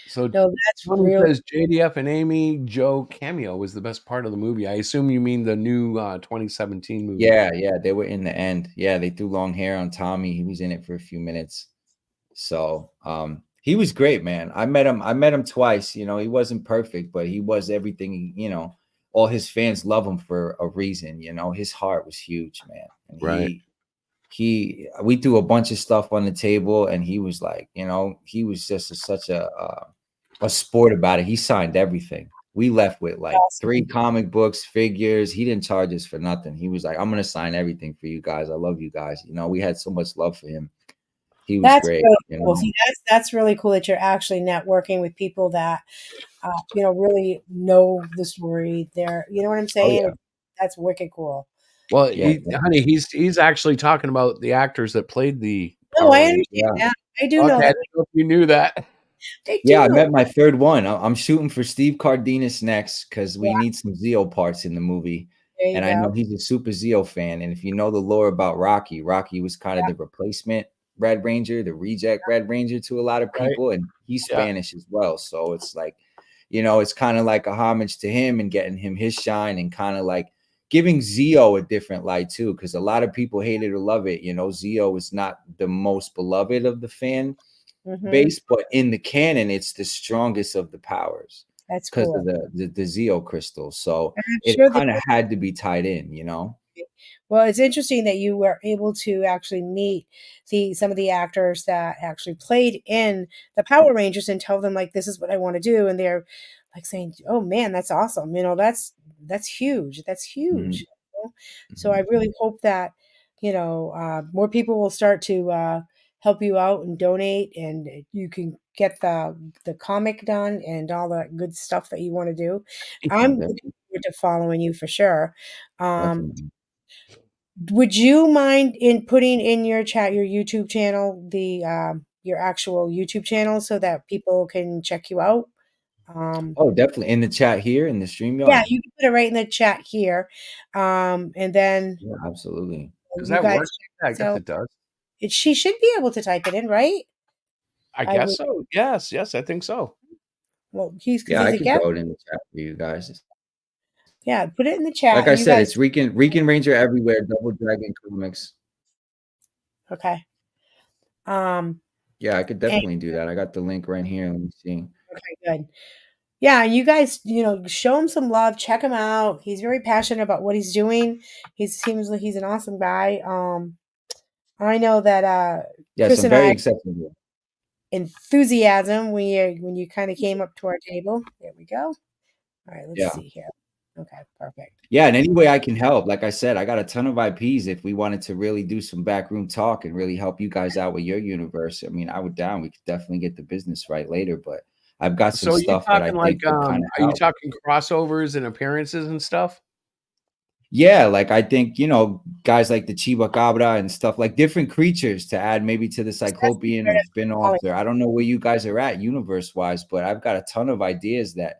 so No, that's Tony really says JDF and Amy Joe cameo was the best part of the movie. I assume you mean the new 2017 movie. yeah, they were in the end. Yeah, they threw long hair on Tommy. He was in it for a few minutes. So he was great, man. I met him twice. You know, he wasn't perfect, but he was everything, you know, all his fans love him for a reason. You know, his heart was huge, man. And Right. we threw a bunch of stuff on the table, and he was like, you know, he was just such a sport about it. He signed everything. We left with like awesome. 3 comic books, figures. He didn't charge us for nothing. He was like, I'm gonna sign everything for you guys. I love you guys. You know, we had so much love for him. He was That's great, really you cool. know. See, that's really cool that you're actually networking with people that really know the story. You know what I'm Oh saying? yeah, That's wicked cool. Well, yeah, honey, he's actually talking about the actors that played the No, Power I Rangers. understand yeah. that. I do know Okay, I that. didn't know if you knew that. I Yeah, I do. met my 3rd one. I'm shooting for Steve Cardenas next because Yeah, we need some Zeo parts in the movie. there you And I know go. he's a super Zeo fan. And if you know the lore about Rocky, Rocky was kind of Yeah, the replacement Red Ranger, the reject Red Ranger to a lot of Right? people. And he's Yeah. Spanish as well. So it's like, you know, it's kind of like a homage to him and getting him his shine and kind of like giving Zeo a different light too. Because a lot of people hate it or love it. You know, Zeo is not the most beloved of the fan hmm base, but in the canon, it's the strongest of the powers that's because of cool. the Zeo crystal. So And I'm it sure that kind of had to be tied in, you know? well, it's interesting that you were able to actually meet some of the actors that actually played in the Power Rangers and tell them like this is what I want to do, and they're like saying, "Oh man, that's awesome!" You know, that's huge. That's huge. Mhm, You know? So I mhm. really hope that more people will start to help you out and donate, and you can get the comic done and all that good stuff that you want to do. Oh, I'm looking definitely, forward to following you for sure. Um, definitely. would you mind in putting in your chat your YouTube channel, your actual YouTube channel so that people can check you out? Um, Oh, definitely. In the chat here in the stream yeah, yard. you can put it right in the chat here. And then Yeah, absolutely. Does you that guys work? check Yeah, I this guess out. it does. She should be able to type it in, right? I I guess would so. Yes, I think so. well, he's because Yeah, I he's a could guest. throw it in the chat for you guys. Yeah, put it in the chat Like I and you said, guys it's Rican Ranger everywhere, Double Dragon Comics. okay. Um, Yeah, I could and definitely do that. I got the link right here. Let me see. okay, good. Yeah, and you guys, show him some love, check him out. He's very passionate about what he's doing. He seems like he's an awesome guy. I know that Yes, Chris I'm and very I accepting. enthusiasm when you kind of came up to our table. There we go. All right, let's Yeah. see here. Okay, perfect. Yeah, and any way I can help, like I said, I got a ton of IPs. If we wanted to really do some backroom talk and really help you guys out with your universe, I mean, I would down. We could definitely get the business right later, but I've got some So are you stuff that I talking like, think would kind of are you help. talking crossovers and appearances and stuff? Yeah, like I think, guys like the Chibacabra and stuff, like different creatures to add maybe to the That's Cyclopean or part of spin-offs, calling. or I don't know where you guys are at universe-wise, but I've got a ton of ideas that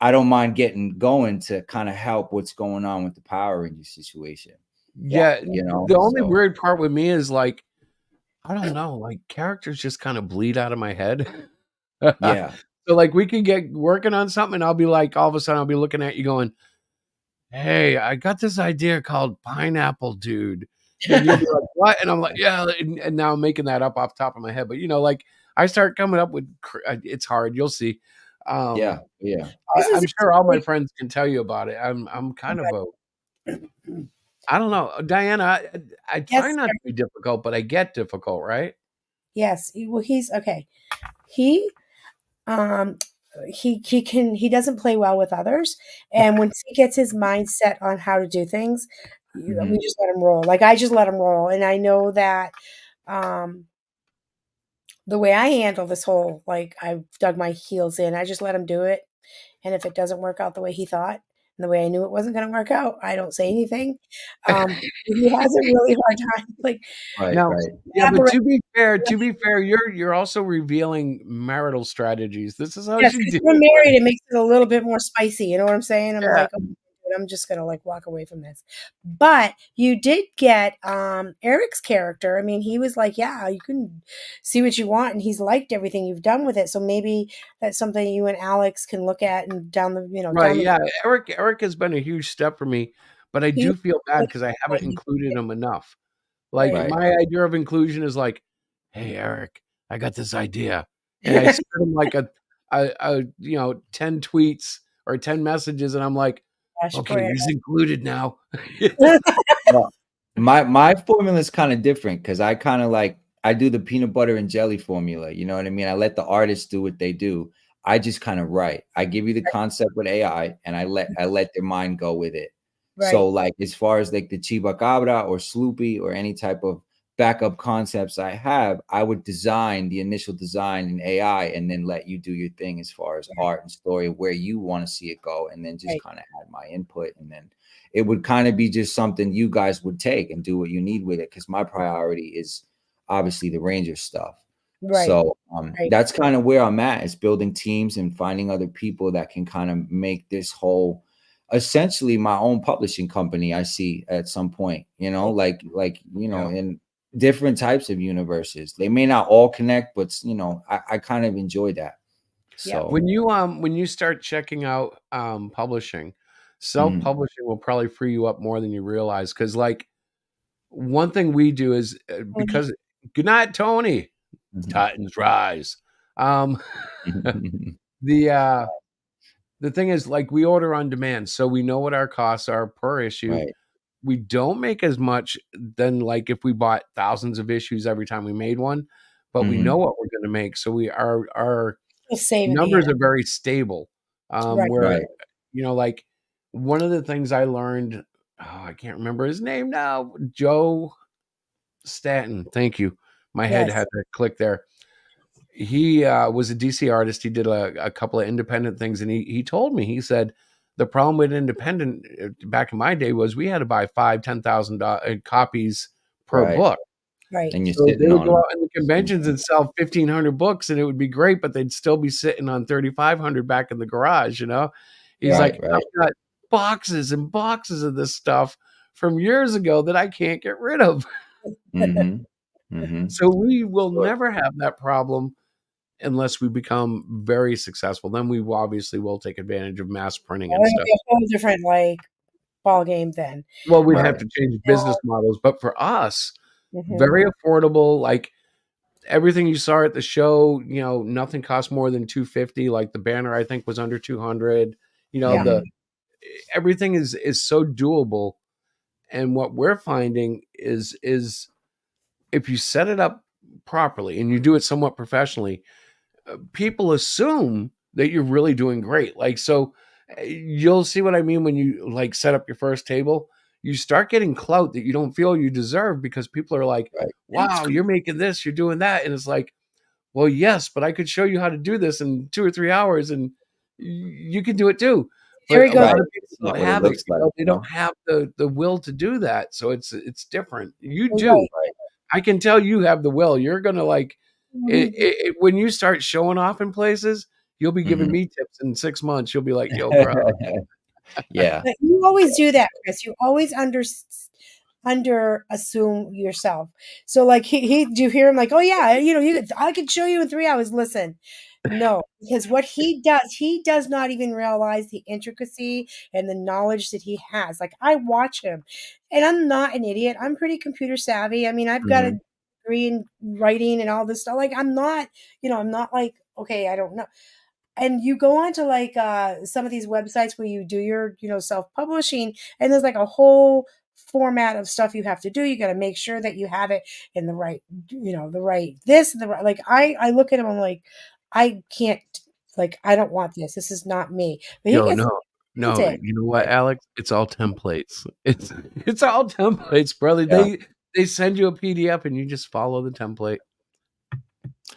I don't mind getting going to kind of help what's going on with the Power Ranger situation. Yeah. Yeah, the only So weird part with me is like, I don't know, like characters just kind of bleed out of my head. yeah. So like we can get working on something and I'll be like, all of a sudden I'll be looking at you going, "Hey, I got this idea called Pineapple Dude." And you'll be like, "What?" And I'm like, "Yeah." And now I'm making that up off the top of my head. But like I start coming up with, it's hard. You'll see. Yeah, Um, yeah. This is I'm sure all my really friends can tell you about it. I'm kind of good. a, I don't know, Diana. I try Yes, not to be difficult, but I get difficult, right? yes. Well, he's okay. He um he doesn't play well with others, and once he gets his mindset on how to do things, we Mhm. just let him roll. Like I just let him roll, and I know that um the way I handle this whole, like, I've dug my heels in. I just let him do it, and if it doesn't work out the way he thought and the way I knew it wasn't gonna work out, I don't say anything. He has a really hard time, like, Right, Now, right. yeah, but elaborate. to be fair, you're also revealing marital strategies. This is how Yes, she 'cause deals we're with married, it makes it a little bit more spicy, you know what I'm saying? I'm yeah. like, "Oh, I'm just gonna, like, walk away from this." But you did get, Eric's character. I mean, he was like, "Yeah, you can see what you want," and he's liked everything you've done with it, so maybe that's something you and Alex can look at and Right, down the yeah, Eric has been a huge step for me, but I he do feel bad like because I haven't included him enough. Like, right. Right. my idea of inclusion is like, "Hey, Eric, I got this idea," and I send him like a 10 tweets or 10 messages, and I'm like, Gosh, "Okay, poor Eric. he's included now." Well, my formula is kind of different because I kind of like I do the peanut butter and jelly formula. You know what I mean? I let the artists do what they do. I just kind of write. I give you the concept with AI, and I let their mind go with it. So Right, like as far as like the Chibacabra or Sloopy or any type of backup concepts I have, I would design the initial design in AI and then let you do your thing as far as art and story where you want to see it go, and then just right, kind of add my input, and then it would kind of be just something you guys would take and do what you need with it. Because my priority is obviously the Ranger stuff. right, So right. that's kind of where I'm at, is building teams and finding other people that can kind of make this whole essentially my own publishing company. I see at some point, Yeah. in different types of universes. They may not all connect, but I kind of enjoy that. Yep. So When you start checking out, publishing, mhm, self-publishing will probably free you up more than you realize. Because like, one thing we do is, Mhm. because good night, Tony. mhm. Titans rise. Um, the, the thing is, like, we order on demand, so we know what our costs are per issue. Right. We don't make as much than, like, if we bought thousands of issues every time we made one, but we know Mhm. what we're gonna make, so our We'll save at the numbers end. are very stable. Right. Where, Right. like, one of the things I learned, oh, I can't remember his name now, Joe Stanton, thank you. My head Yes. had to click there. He, was a DC artist. He did a couple of independent things, and he told me, he said, "The problem with independent, back in my day, was we had to buy 5, 10,000 copies per Right. book." Right. And you're So they sitting would on go them. out in the conventions and sell 1,500 books, and it would be great, but they'd still be sitting on 3,500 back in the garage, you know? He's Right. Right, like, "I've right. got boxes and boxes of this stuff from years ago that I can't get rid of." Mhm. Mhm. So we will Sure. never have that problem unless we become very successful. Then we obviously will take advantage of mass printing Well, and it'll stuff. be a whole different, like, ball game then. Well, we'd have Right. to change business Now models, but for us, mhm. very affordable, like, everything you saw at the show, nothing costs more than 250. Like the banner, I think, was under 200. Yeah. The Mhm. everything is so doable. And what we're finding is if you set it up properly and you do it somewhat professionally, people assume that you're really doing great. Like, so You'll see what I mean when you like set up your first table. You start getting clout that you don't feel you deserve because people are like, Right. "Wow, you're making this, you're doing that," and it's like, "Well, yes, but I could show you how to do this in 2 or 3 hours, and you can do it too." There But he a goes. lot Right. of people It's don't not what it have it. looks like, They you don't know? have the will to do that, so it's different. You do. Right. Right. I can tell you have the will. You're gonna like Mhm. when you start showing off in places. You'll be giving Mhm. me tips in 6 months. You'll be like, "Yo, bro." Yeah. But you always do that, Chris. You always under assume yourself. So like he do you hear him like, oh yeah, I could show you in 3 hours. Listen, no, because what he does not even realize the intricacy and the knowledge that he has. Like I watch him, and I'm not an idiot. I'm pretty computer savvy. I mean, I've got a Mhm. degree in writing and all this stuff. Like I'm not, I'm not like, okay, I don't know. And you go on to like some of these websites where you do your self-publishing, and there's like a whole format of stuff you have to do. You got to make sure that you have it in the right, the right this and the right, like I look at him, I'm like, I can't, like I don't want this is not me, but he Yo, gets no. No, talented. you know what, Alex? It's all templates. It's all templates, brother. Yeah. They send you a PDF and you just follow the template.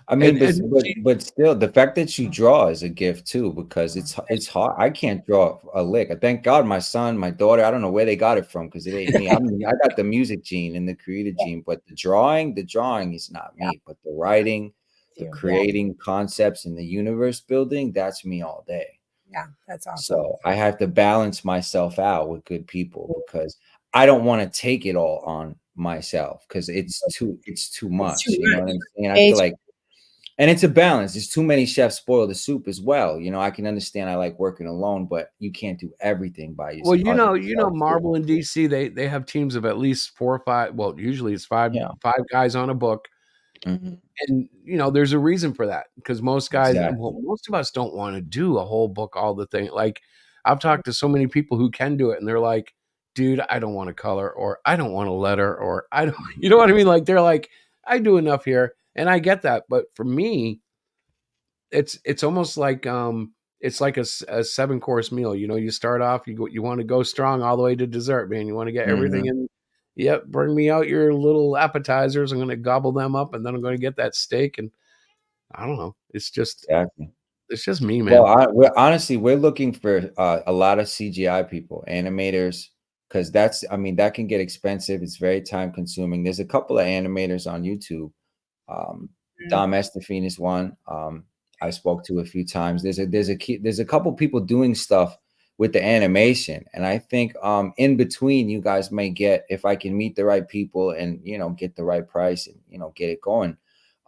I mean, And but and but but still, the fact that you draw is a gift too, because it's hard. I can't draw a lick. Thank God my son, my daughter, I don't know where they got it from because it ain't me. I got the music gene and the creative gene, but the drawing is not Yeah, me. But the writing, the yeah, creating concepts and the universe building, that's me all day. yeah, that's awesome. So I have to balance myself out with good people because I don't want to take it all on myself because it's too It's too much. You know much. what I'm saying? I feel It's like, and it's a balance. There's too many chefs spoil the soup as well. You know, I can understand I like working alone, but you can't do everything by well, yourself too. Marvel in DC, they have teams of at least 4 or 5, well, usually it's 5 Yeah. 5 guys on a book. Mhm. And there's a reason for that because most guys, well, Exactly. most of us don't want to do a whole book, all the thing. Like I've talked to so many people who can do it, and they're like, "Dude, I don't want to color, or I don't want a letter, or I don't," you know what I mean? Like they're like, "I do enough here," and I get that. But for me, it's almost like it's like a 7 course meal. You start off, you want to go strong all the way to dessert, man. You want to get everything Mhm. in. Yep, bring me out your little appetizers. I'm going to gobble them up, and then I'm going to get that steak. And I don't know. Exactly. It's just me, Well, man. we're looking for a lot of CGI people, animators, because I mean, that can get expensive. It's very time consuming. There's a couple of animators on YouTube. Um, mm, Dom Estefan is one. I spoke to a few times. There's a couple people doing stuff with the animation, and I think in between you guys may get, if I can meet the right people and get the right price and get it going.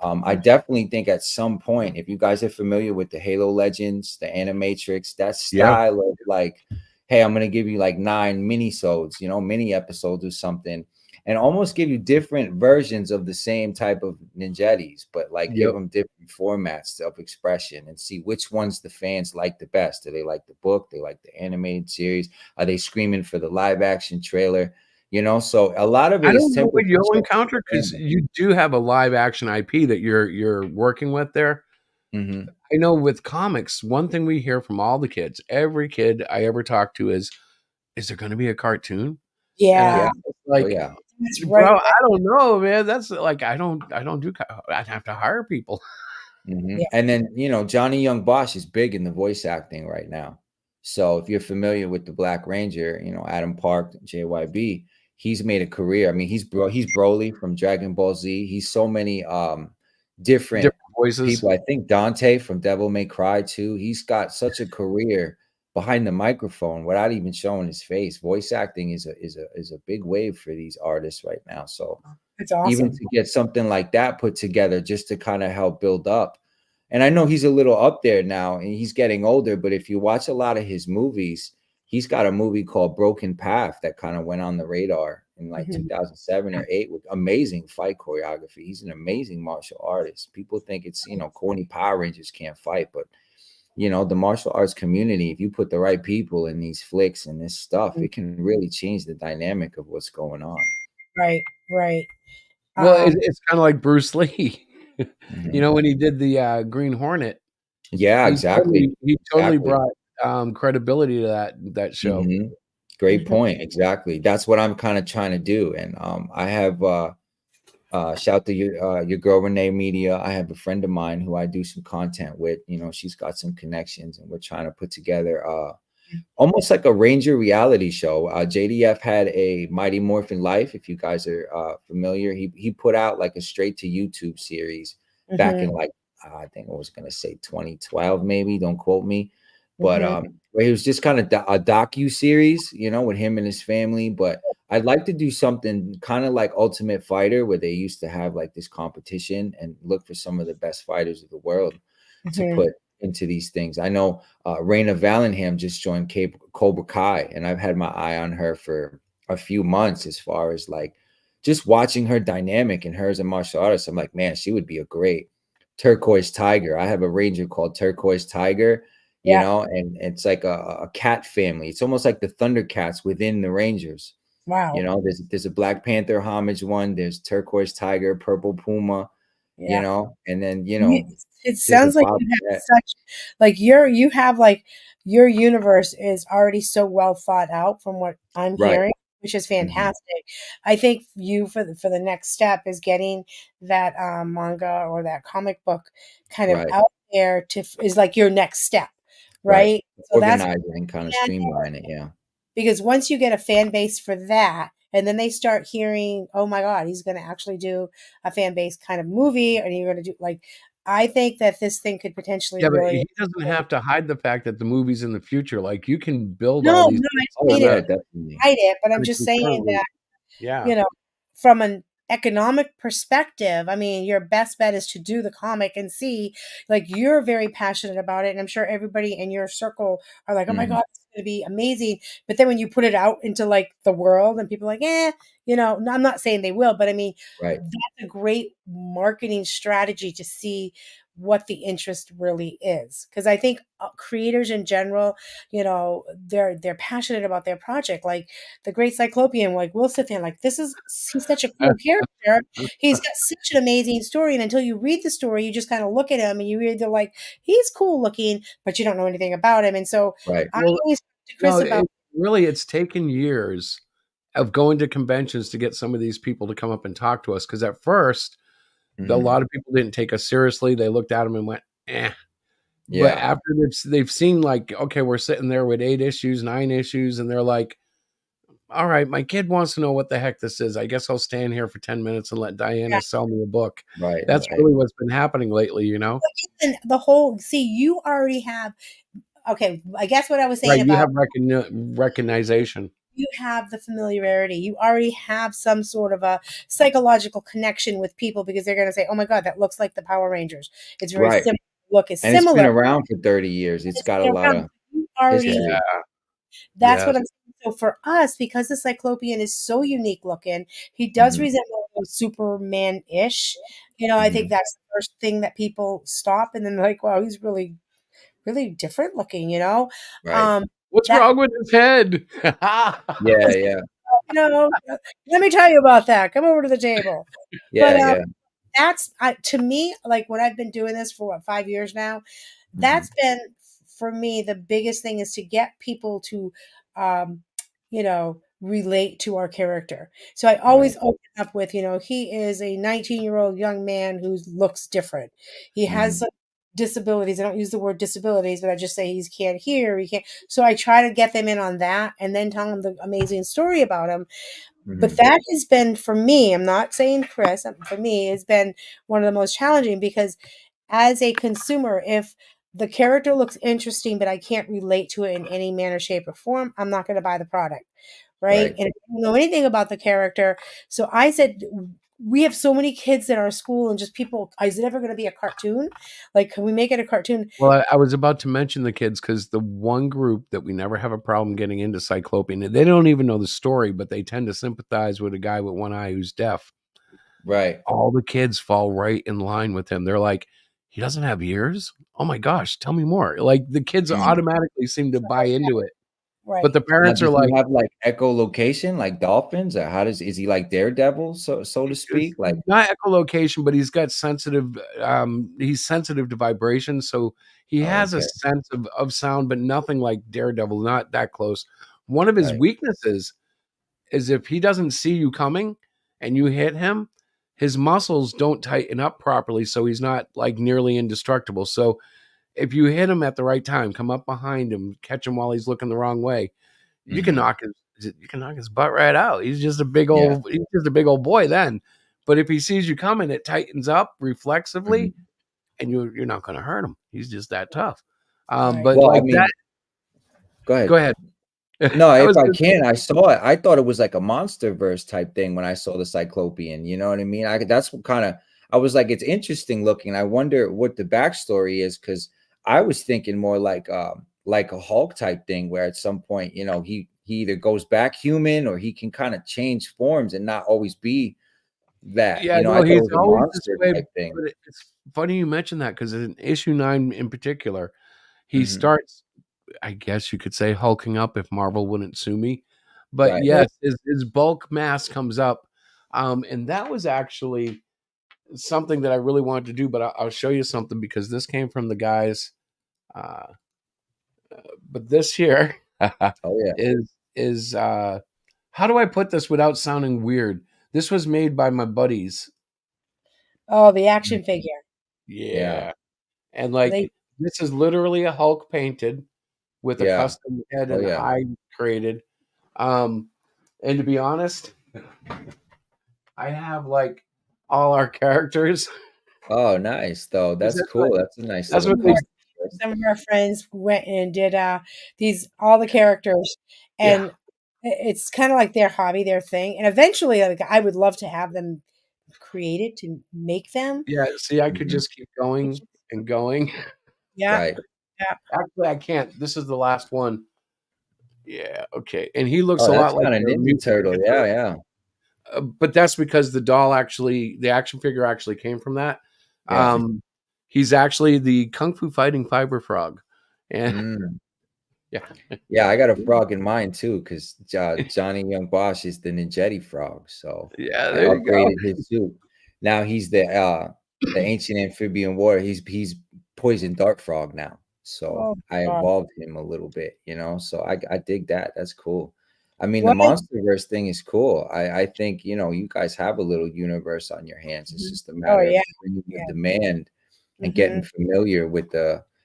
I definitely think at some point, if you guys are familiar with the Halo Legends, the Animatrix, that Yeah. style of like, hey, I'm gonna give you like 9 mini-sodes, mini episodes or something, and almost give you different versions of the same type of ninjettis, but like give Yep. them different formats of expression and see which ones the fans like the best. Do they like the book? They like the animated series? Are they screaming for the live action trailer? So a lot of I it is don't know what temperature you'll check encounter for because fandom. you do have a live action IP that you're working with there. Mhm. I know with comics, one thing we hear from all the kids, every kid I ever talk to is there going to be a cartoon? And yeah, Yeah. I'm just Oh like, yeah. that's right. bro, I don't know, man. That's like I don't do. I'd have to hire people. Mhm. Yeah, And then, Johnny Young Bosch is big in the voice acting right now. So if you're familiar with the Black Ranger, Adam Park, JYB, he's made a career. I mean, he's Broly from Dragon Ball Z. He's so many different Different voices. people. I think Dante from Devil May Cry too. He's got such a career behind the microphone without even showing his face. Voice acting is a big wave for these artists right now. So it's even awesome. to get something like that put together just to kind of help build up. And I know he's a little up there now and he's getting older, but if you watch a lot of his movies, he's got a movie called Broken Path that kind of went on the radar in like Mhm. 2007 or 8 with amazing fight choreography. He's an amazing martial artist. People think it's, corny Power Rangers can't fight, but the martial arts community, if you put the right people in these flicks and this stuff, it can really change the dynamic of what's going on. Right, right. Well, Um, it's kind of like Bruce Lee. Mhm. When he did the Green Hornet, Yeah, he exactly. totally he totally Exactly. brought. credibility to that show. Mhm. Great Mhm. point. Exactly. That's what I'm kind of trying to do. And I have shout to your girl Renee Media. I have a friend of mine who I do some content with. You know, she's got some connections, and we're trying to put together almost like a Ranger reality show. JDF had a Mighty Morphin Life. If you guys are familiar, he put out like a straight to YouTube series back in Mhm. like I think I was gonna say 2012, maybe. Don't quote me, but Mhm. where he was just kind of a docu series, you know, with him and his family. But I'd like to do something kind of like Ultimate Fighter, where they used to have like this competition and look for some of the best fighters of the world to Mhm. put into these things. I know Raina Valenham just joined Cobra Kai, and I've had my eye on her for a few months as far as like just watching her dynamic and her as a martial artist. I'm like, man, she would be a great Turquoise Tiger. I have a ranger called Turquoise Tiger, you Yeah. know, and it's like a cat family. It's almost like the Thundercats within the Rangers. You Wow. know, there's a Black Panther homage one, there's Turquoise Tiger, Purple Puma, you Yeah. know, and then You it there's a sounds like you have Bobcat. such like you have like your universe is already so well thought out from what I'm Right. hearing, which is Mhm. fantastic. I think you for the next step is getting that manga or that comic book kind of Right. out there to is like your next step, Right. right? So that's Organize it and kind of streamline it. Yeah. because once you get a fan base for that, and then they start hearing, "Oh my god, he's gonna actually do a fan base kind of movie, and you're gonna do" like, I think that this thing could potentially Yeah, but really he doesn't have to hide the fact that the movie's in the future. Like, you can build No, all these no, I things didn't Oh mean kind it yeah, of definitely. hide it, but I'm kind of just saying concurrently. that, Yeah. you know, from an economic perspective, I mean, your best bet is to do the comic and see, like, you're very passionate about it, and I'm sure everybody in your circle are like, "Oh my Mhm. god, it's gonna be amazing," but then when you put it out into, like, the world and people are like, "Eh," no, I'm not saying they will, but I mean, Right. that's a great marketing strategy to see what the interest really is, because I think, creators in general, they're passionate about their project, like, the Great Cyclopean, like, we'll sit there like, he's such a cool character. He's got such an amazing story, and until you read the story, you just kinda look at him and you either like, he's cool looking, but you don't know anything about him, and so Right. I Well, always talk to no, Chris about it's taken years of going to conventions to get some of these people to come up and talk to us. Because at first, a Mhm. lot of people didn't take us seriously. They looked at them and went, "Eh." But Yeah. after they've seen, like, okay, we're sitting there with 8 issues, 9 issues, and they're like, "Alright, my kid wants to know what the heck this is. I guess I'll stand here for 10 minutes and let yeah, Diana sell me a book." Right. That's Right. really what's been happening lately, you know? and the whole see, you already have okay, I guess what I was Right, saying you about have recognition. you have the familiarity. You already have some sort of a psychological connection with people because they're gonna say, "Oh my god, that looks like the Power Rangers." It's very Right. similar. Look is And it's been similar. around for 30 years. It's It's got a been lot around. of You already Yeah, history. that's what yes. I'm saying. So for us, because the Cyclopean is so unique looking, he does Mhm. resemble Superman-ish. I think Mhm. that's the first thing that people stop and then they're like, "Wow, he's really, really different looking." Right. Um, What's that wrong with his head? Yeah. Yeah. you know, let me tell you about that. Come over to the table. But, Yeah. Yeah. that's to me, like, when I've been doing this for, what, 5 years now, Mhm. that's been for me, the biggest thing is to get people to, relate to our character. So I Right. always open up with, he is a 19-year-old young man who looks different. He has Mhm. some disabilities. I don't use the word disabilities, but I just say he can't hear, he can't so I try to get them in on that and then tell them the amazing story about him. But Mhm. that has been for me, I'm not saying Chris, for me, has been one of the most challenging because as a consumer, if the character looks interesting, but I can't relate to it in any manner, shape, or form, I'm not going to buy the product. Right. Right. And if I don't know anything about the character. So I said, we have so many kids in our school and just people, is it ever going to be a cartoon? Like, can we make it a cartoon? Well, I was about to mention the kids because the one group that we never have a problem getting into Cyclopean, they don't even know the story, but they tend to sympathize with a guy with one eye who's deaf. Right. All the kids fall right in line with him. They're like, "He doesn't have ears? Oh my gosh, tell me more." Like, the kids Mhm. automatically seem to buy into it. But Right. the Now, parents are does he like, have like echolocation like dolphins, or how does is he like Daredevil, so to it's speak? Like, not echolocation, but he's got sensitive. He's sensitive to vibrations, so he oh, has a okay, sense of sound, but nothing like Daredevil. Not that close. One of his right. weaknesses is if he doesn't see you coming and you hit him, his muscles don't tighten up properly, so he's not like nearly indestructible. So if you hit him at the right time, come up behind him, catch him while he's looking the wrong way, Mhm. you can knock his butt right out. Yeah. He's just a big old boy then. But if he sees you coming, it tightens up reflexively, Mhm. and you're not going to hurt him. He's just that tough. Right. But Well, I like that, mean, go go ahead. ahead. No, I if was I gonna say, can, I saw it. I thought it was like a monster verse type thing when I saw the Cyclopean. You know what I mean? That's what kind of I was like, it's interesting looking. I wonder what the backstory is because I was thinking more like a Hulk type thing where at some point, he either goes back human or he can kind of change forms and not always be that. yeah, I no, thought it he's was a always this monster way. type thing. But it's funny you mentioned that because in issue 9 in particular, he Hmm. starts, I guess you could say, hulking up if Marvel wouldn't sue me. But Right. Right. yes, his bulk mass comes up. And that was actually something that I really wanted to do, but I'll show you something because this came from the guys. Uh, but this here Oh yeah. is how do I put this without sounding weird? This was made by my buddies. Oh, the action Mhm. figure. Yeah. Yeah. And They like this is literally a Hulk painted with a Yeah. custom head Oh and yeah. eye created. Um, and to be honest, I have like all our characters. Oh, nice though. 'Cause That's cool. That's a nice that's little what they custom. some of our friends went and did these all the characters, yeah. and it's kind of like their hobby, their thing. And eventually, like I would love to have them created to make them. Yeah, see, I could Mhm. just keep going and going. Yeah, Right. yeah. Actually, I can't. This is the last one. Yeah, okay. And he looks Oh, a that's lot like kinda the Ninja mutant Turtle. Ninja Yeah, Turtle. yeah. But that's because the action figure actually came from that. Yeah. Um, he's actually the Kung Fu Fighting Fiber Frog. And Mm. yeah. Yeah, I got a frog in mine too, 'cause Johnny Young Bosch is the Ninjetti frog, so Yeah, I there you go. upgraded his suit. Now he's the ancient amphibian warrior. He's poison dart frog now, so Oh I God, evolved him a little bit, so I dig that. That's cool. I mean, the what? MonsterVerse thing is cool. I think, you guys have a little universe on your hands. It's Mhm. just a Oh matter of yeah, bringing the yeah. demand and Hmm.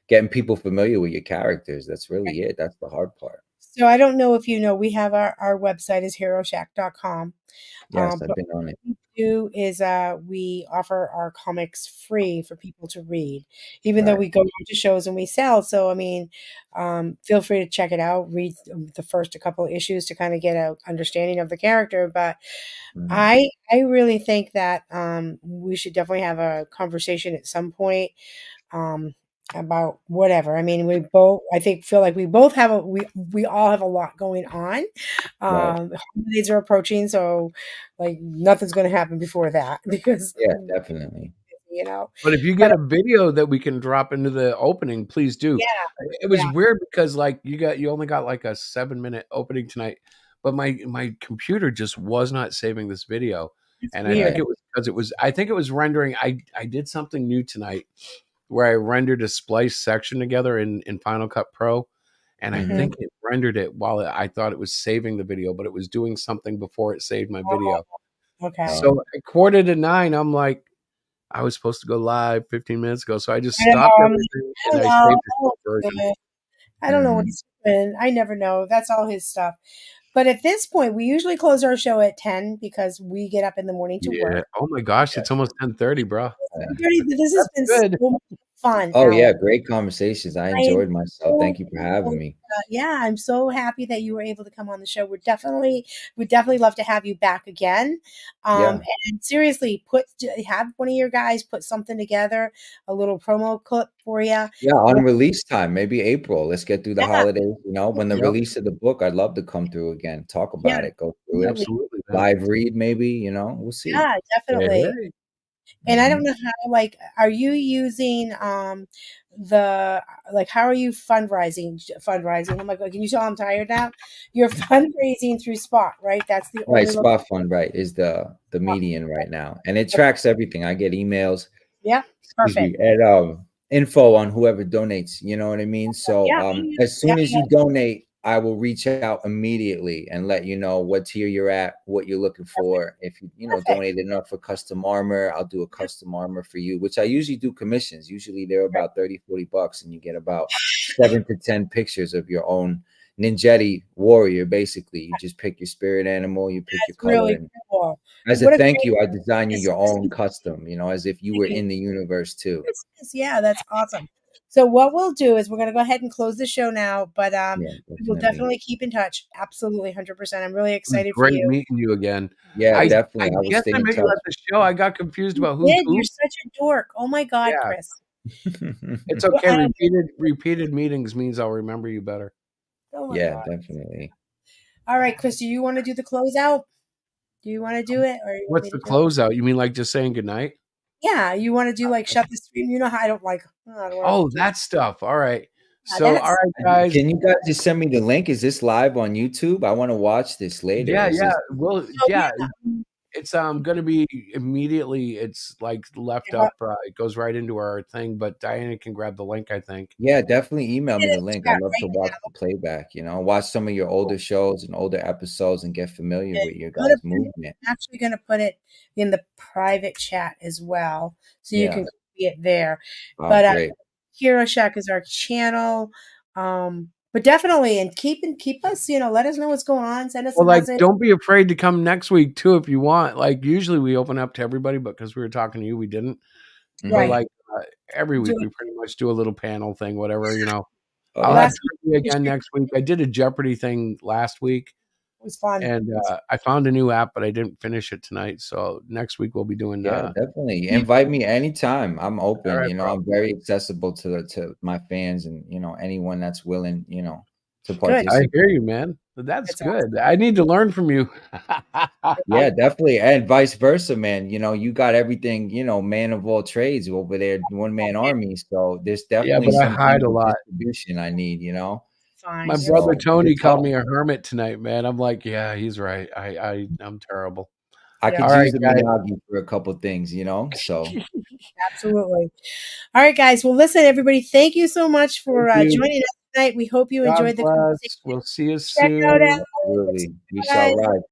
getting people familiar with your characters. That's really it. That's the hard part. So I don't know if you know, we have our website is HeroShack.com. Yes, I've But been on it. what we do is we offer our comics free for people to read, even though Right. we go to shows and we sell. So I mean, feel free to check it out. Read the first a couple of issues to kind of get a understanding of the character. But Mhm. I really think that we should definitely have a conversation at some point um, about whatever. I mean, we both, I think, feel like we both have we all have a lot going on. Right. Holidays are approaching, so like nothing's going to happen before that because Yeah, definitely. you know. But if you But get a video that we can drop into the opening, please do. yeah, It was yeah, weird because like you only got like a 7-minute opening tonight, but my computer just was not saving this video. it's And I weird. think Right. it was because I think it was rendering. I did something new tonight where I rendered a splice section together in Final Cut Pro. And I Hmm. Mhm. think it rendered it while I thought it was saving the video, but it was doing something before it saved my video. Okay. So Oh, at 8:45, I'm like, I was supposed to go live 15 minutes ago, so I just I don't stopped know. everything I and don't I know. saved the short version. I don't know what mhm. he's doing. I never know. That's all his stuff. But at this point, we usually close our show at 10 because we get up in the morning to Yeah. work. Oh my gosh, Yeah, it's almost 10:30, bro. yeah. This has That's been good. so much fun, Oh, Alex. yeah, great conversations. I I am enjoyed myself. so Thank you for having me. yeah, I'm so happy that you were able to come on the show. We'd definitely love to have you back again. Yeah. And seriously, have one of your guys put something together, a little promo clip for you. Yeah, on release time, maybe April. Let's get through the Yeah, holidays, when the Yep, release of the book, I'd love to come through again, talk yeah, about it, go through it, absolutely. absolutely, man. live read maybe, we'll see. Yeah, Hey, definitely. hey. And I don't Mhm. know how, like, are you using the like how are you fundraising? Oh my god, can you tell I'm tired now? You're fundraising through Spot, right? That's the Right, only look. Spot Fund, right, is the median right now, and it tracks everything. I get emails, Yeah, excuse perfect. me, and, info on whoever donates, you know what I mean? So, Yeah, yeah, as yeah, soon as yeah, you donate, I will reach out immediately and let you know what tier you're at, what you're looking for. If you perfect. donate enough for custom armor, I'll do a custom armor for you, which I usually do commissions. Usually they're about 30, $40, and you get about 7 to 10 pictures of your own Ninjetti warrior, basically. You just pick your spirit animal, you pick your That's color, really and cool. as a What a thank great you, I design you your Christmas. own custom, as if you were in the universe too. Christmas. Yeah, that's awesome. So what we'll do is we're gonna go ahead and close the show now, but Yeah, we will definitely. definitely keep in touch. Absolutely, 100%. I'm really It was excited for great you. meeting you again. Yeah, I definitely. I I will guess stay I in met you touch. at the show. I got confused You about who's did. You're who. such a dork. Oh my god, Yeah, Chris. it's Well, okay. I don't Repeated meetings means I'll remember you better. Oh my Yeah, god. definitely. All right, Chris, do you want to do the closeout? Do you want to do it or you want What's me the to do it? closeout? You mean like just saying goodnight? Yeah, you want to do like shut the stream? You know how I don't like I don't want to Oh, do that stuff. All right. yeah, So, all that's right, guys. Can you guys just send me the link? Is this live on YouTube? I want to watch this later. Yeah, Is yeah. this Well, oh yeah. yeah. It's gonna be immediately. It's like left Yeah, up. It goes right into our thing. But Diana can grab the link, I think. Yeah, definitely email get me it the in the link. chat I'd love to right watch the playback, watch some of your older shows and older episodes and get familiar now. with your I'm gonna guys' put it, movement. I'm actually gonna put it in the private chat as well, so you Yeah. can see it there. Oh, But great. Hero Shack is our channel. But definitely and keep us, let us know what's going on. Send us a Well, like, message. don't be afraid to come next week too if you want. Like, usually we open up to everybody, but because we were talking to you, we didn't. But Mhm. Right. like every Do week, we it. pretty much do a little panel thing, whatever. Oh, I'll have yeah. Last week trivia we again next week. I did a Jeopardy thing last week, was fun. and I found a new app, but I didn't finish it tonight. So next week we'll be doing. Yeah, definitely. Keep- Invite me anytime. I'm all open. right, bro. I'm very accessible to my fans and anyone that's willing, to Good. I participate. hear you, man. That's That's awesome. good. I need to learn from you. Yeah, definitely. And vice versa, man. You got everything, man of all trades over there, one man army. So there's Yeah, definitely but I some hide a equal lot. distribution I need. Fine. My You're brother fine. So Tony good called talk. me a hermit tonight, man. I'm like, yeah, he's right. I'm terrible. I Yeah, could All right, use a guys. Miyagi for a couple things. So absolutely. All right, guys. Well, listen, everybody. Thank you so much for Thank you. joining us tonight. We hope you God enjoyed the bless. conversation. We'll see you Check out soon. Alex. absolutely, we shall Guys. ride.